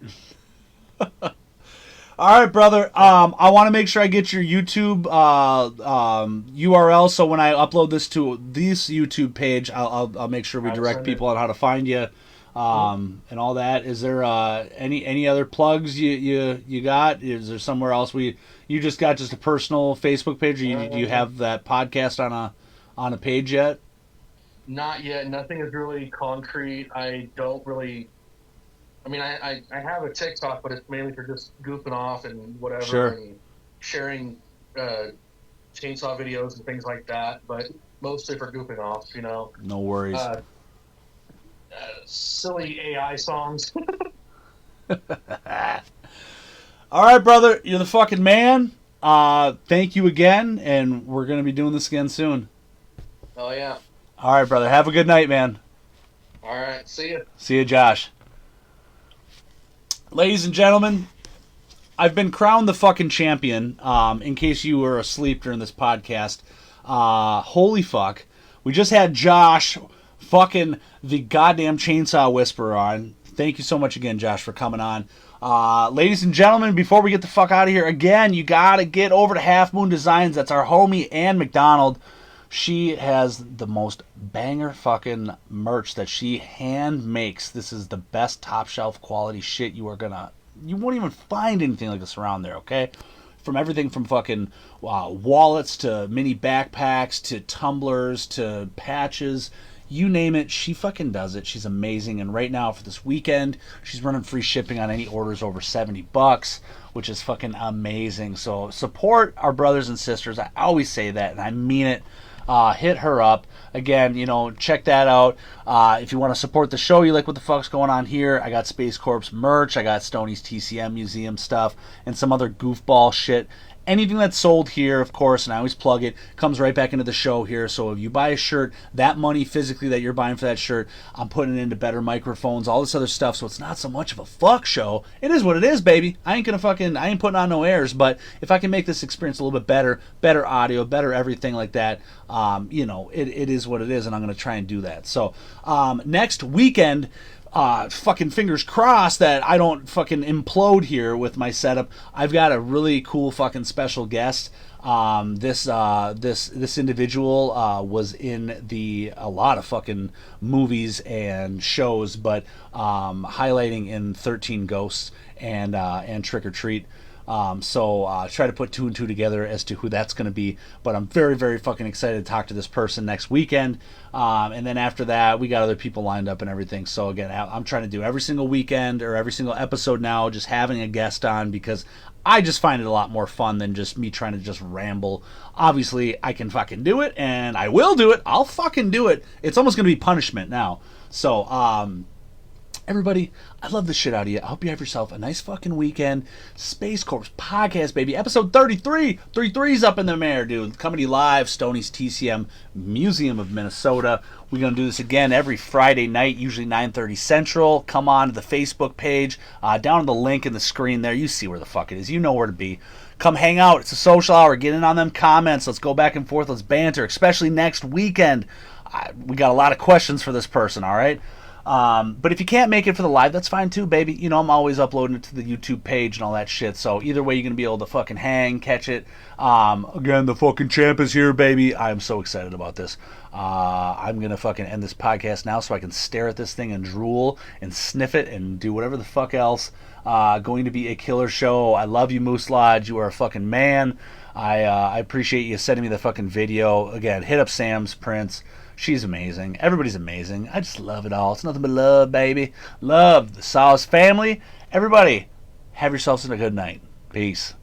A: All right, brother. I want to make sure I get your YouTube URL, so when I upload this to this YouTube page, I'll make sure we direct people on how to find you, and all that. Is there any other plugs you got? Is there somewhere else you just got just a personal Facebook page, or do you have that podcast on a page yet?
B: Not yet. Nothing is really concrete. I don't really. I mean, I have a TikTok, but it's mainly for just goofing off and whatever,
A: sure,
B: and sharing chainsaw videos and things like that, but mostly for goofing off,
A: No worries.
B: Silly AI songs.
A: All right, brother. You're the fucking man. Thank you again, and we're going to be doing this again soon.
B: Oh, yeah.
A: All right, brother. Have a good night, man.
B: All right. See you.
A: See you, Josh. Ladies and gentlemen, I've been crowned the fucking champion, in case you were asleep during this podcast. Holy fuck. We just had Josh, fucking the goddamn chainsaw whisperer, on. Thank you so much again, Josh, for coming on. Ladies and gentlemen, before we get the fuck out of here, again, you gotta get over to Half Moon Designs. That's our homie Ann McDonald. She has the most banger fucking merch that she hand makes. This is the best top shelf quality shit you won't even find anything like this around there, okay? From everything from fucking wallets to mini backpacks to tumblers to patches. You name it, she fucking does it. She's amazing. And right now, for this weekend, she's running free shipping on any orders over $70, which is fucking amazing. So support our brothers and sisters. I always say that, and I mean it. Hit her up. Again, check that out. If you want to support the show, you like what the fuck's going on here, I got Space Corps merch, I got Stoney's TCM Museum stuff, and some other goofball shit. Anything that's sold here, of course, and I always plug it, comes right back into the show here. So if you buy a shirt, that money physically that you're buying for that shirt, I'm putting it into better microphones, all this other stuff, so it's not so much of a fuck show. It is what it is, baby. I ain't putting on no airs, but if I can make this experience a little bit better audio, better everything like that, it is what it is, and I'm going to try and do that. So next weekend, fucking fingers crossed that I don't fucking implode here with my setup. I've got a really cool fucking special guest. This individual was in a lot of fucking movies and shows, but highlighting in 13 Ghosts and Trick or Treat. So try to put 2 and 2 together as to who that's going to be. But I'm very, very fucking excited to talk to this person next weekend. And then after that, we got other people lined up and everything. So again, I'm trying to do every single weekend or every single episode now, just having a guest on, because I just find it a lot more fun than just me trying to just ramble. Obviously, I can fucking do it, and I will do it. I'll fucking do it. It's almost going to be punishment now. So, everybody, I love the shit out of you. I hope you have yourself a nice fucking weekend. Space Corps Podcast, baby. Episode 33. 33's up in the air, dude. Coming to you live, Stoney's TCM Museum of Minnesota. We're going to do this again every Friday night, usually 9:30 Central. Come on to the Facebook page. Down on the link in the screen there. You see where the fuck it is. You know where to be. Come hang out. It's a social hour. Get in on them comments. Let's go back and forth. Let's banter, especially next weekend. We got a lot of questions for this person, all right? But if you can't make it for the live, that's fine too, baby. You know, I'm always uploading it to the YouTube page and all that shit. So either way, you're going to be able to fucking catch it. Again, the fucking champ is here, baby. I am so excited about this. I'm going to fucking end this podcast now so I can stare at this thing and drool and sniff it and do whatever the fuck else. Going to be a killer show. I love you, Mooselodge. You are a fucking man. I appreciate you sending me the fucking video. Again, hit up Sams Printz. She's amazing. Everybody's amazing. I just love it all. It's nothing but love, baby. Love the Sauce family. Everybody, have yourselves a good night. Peace.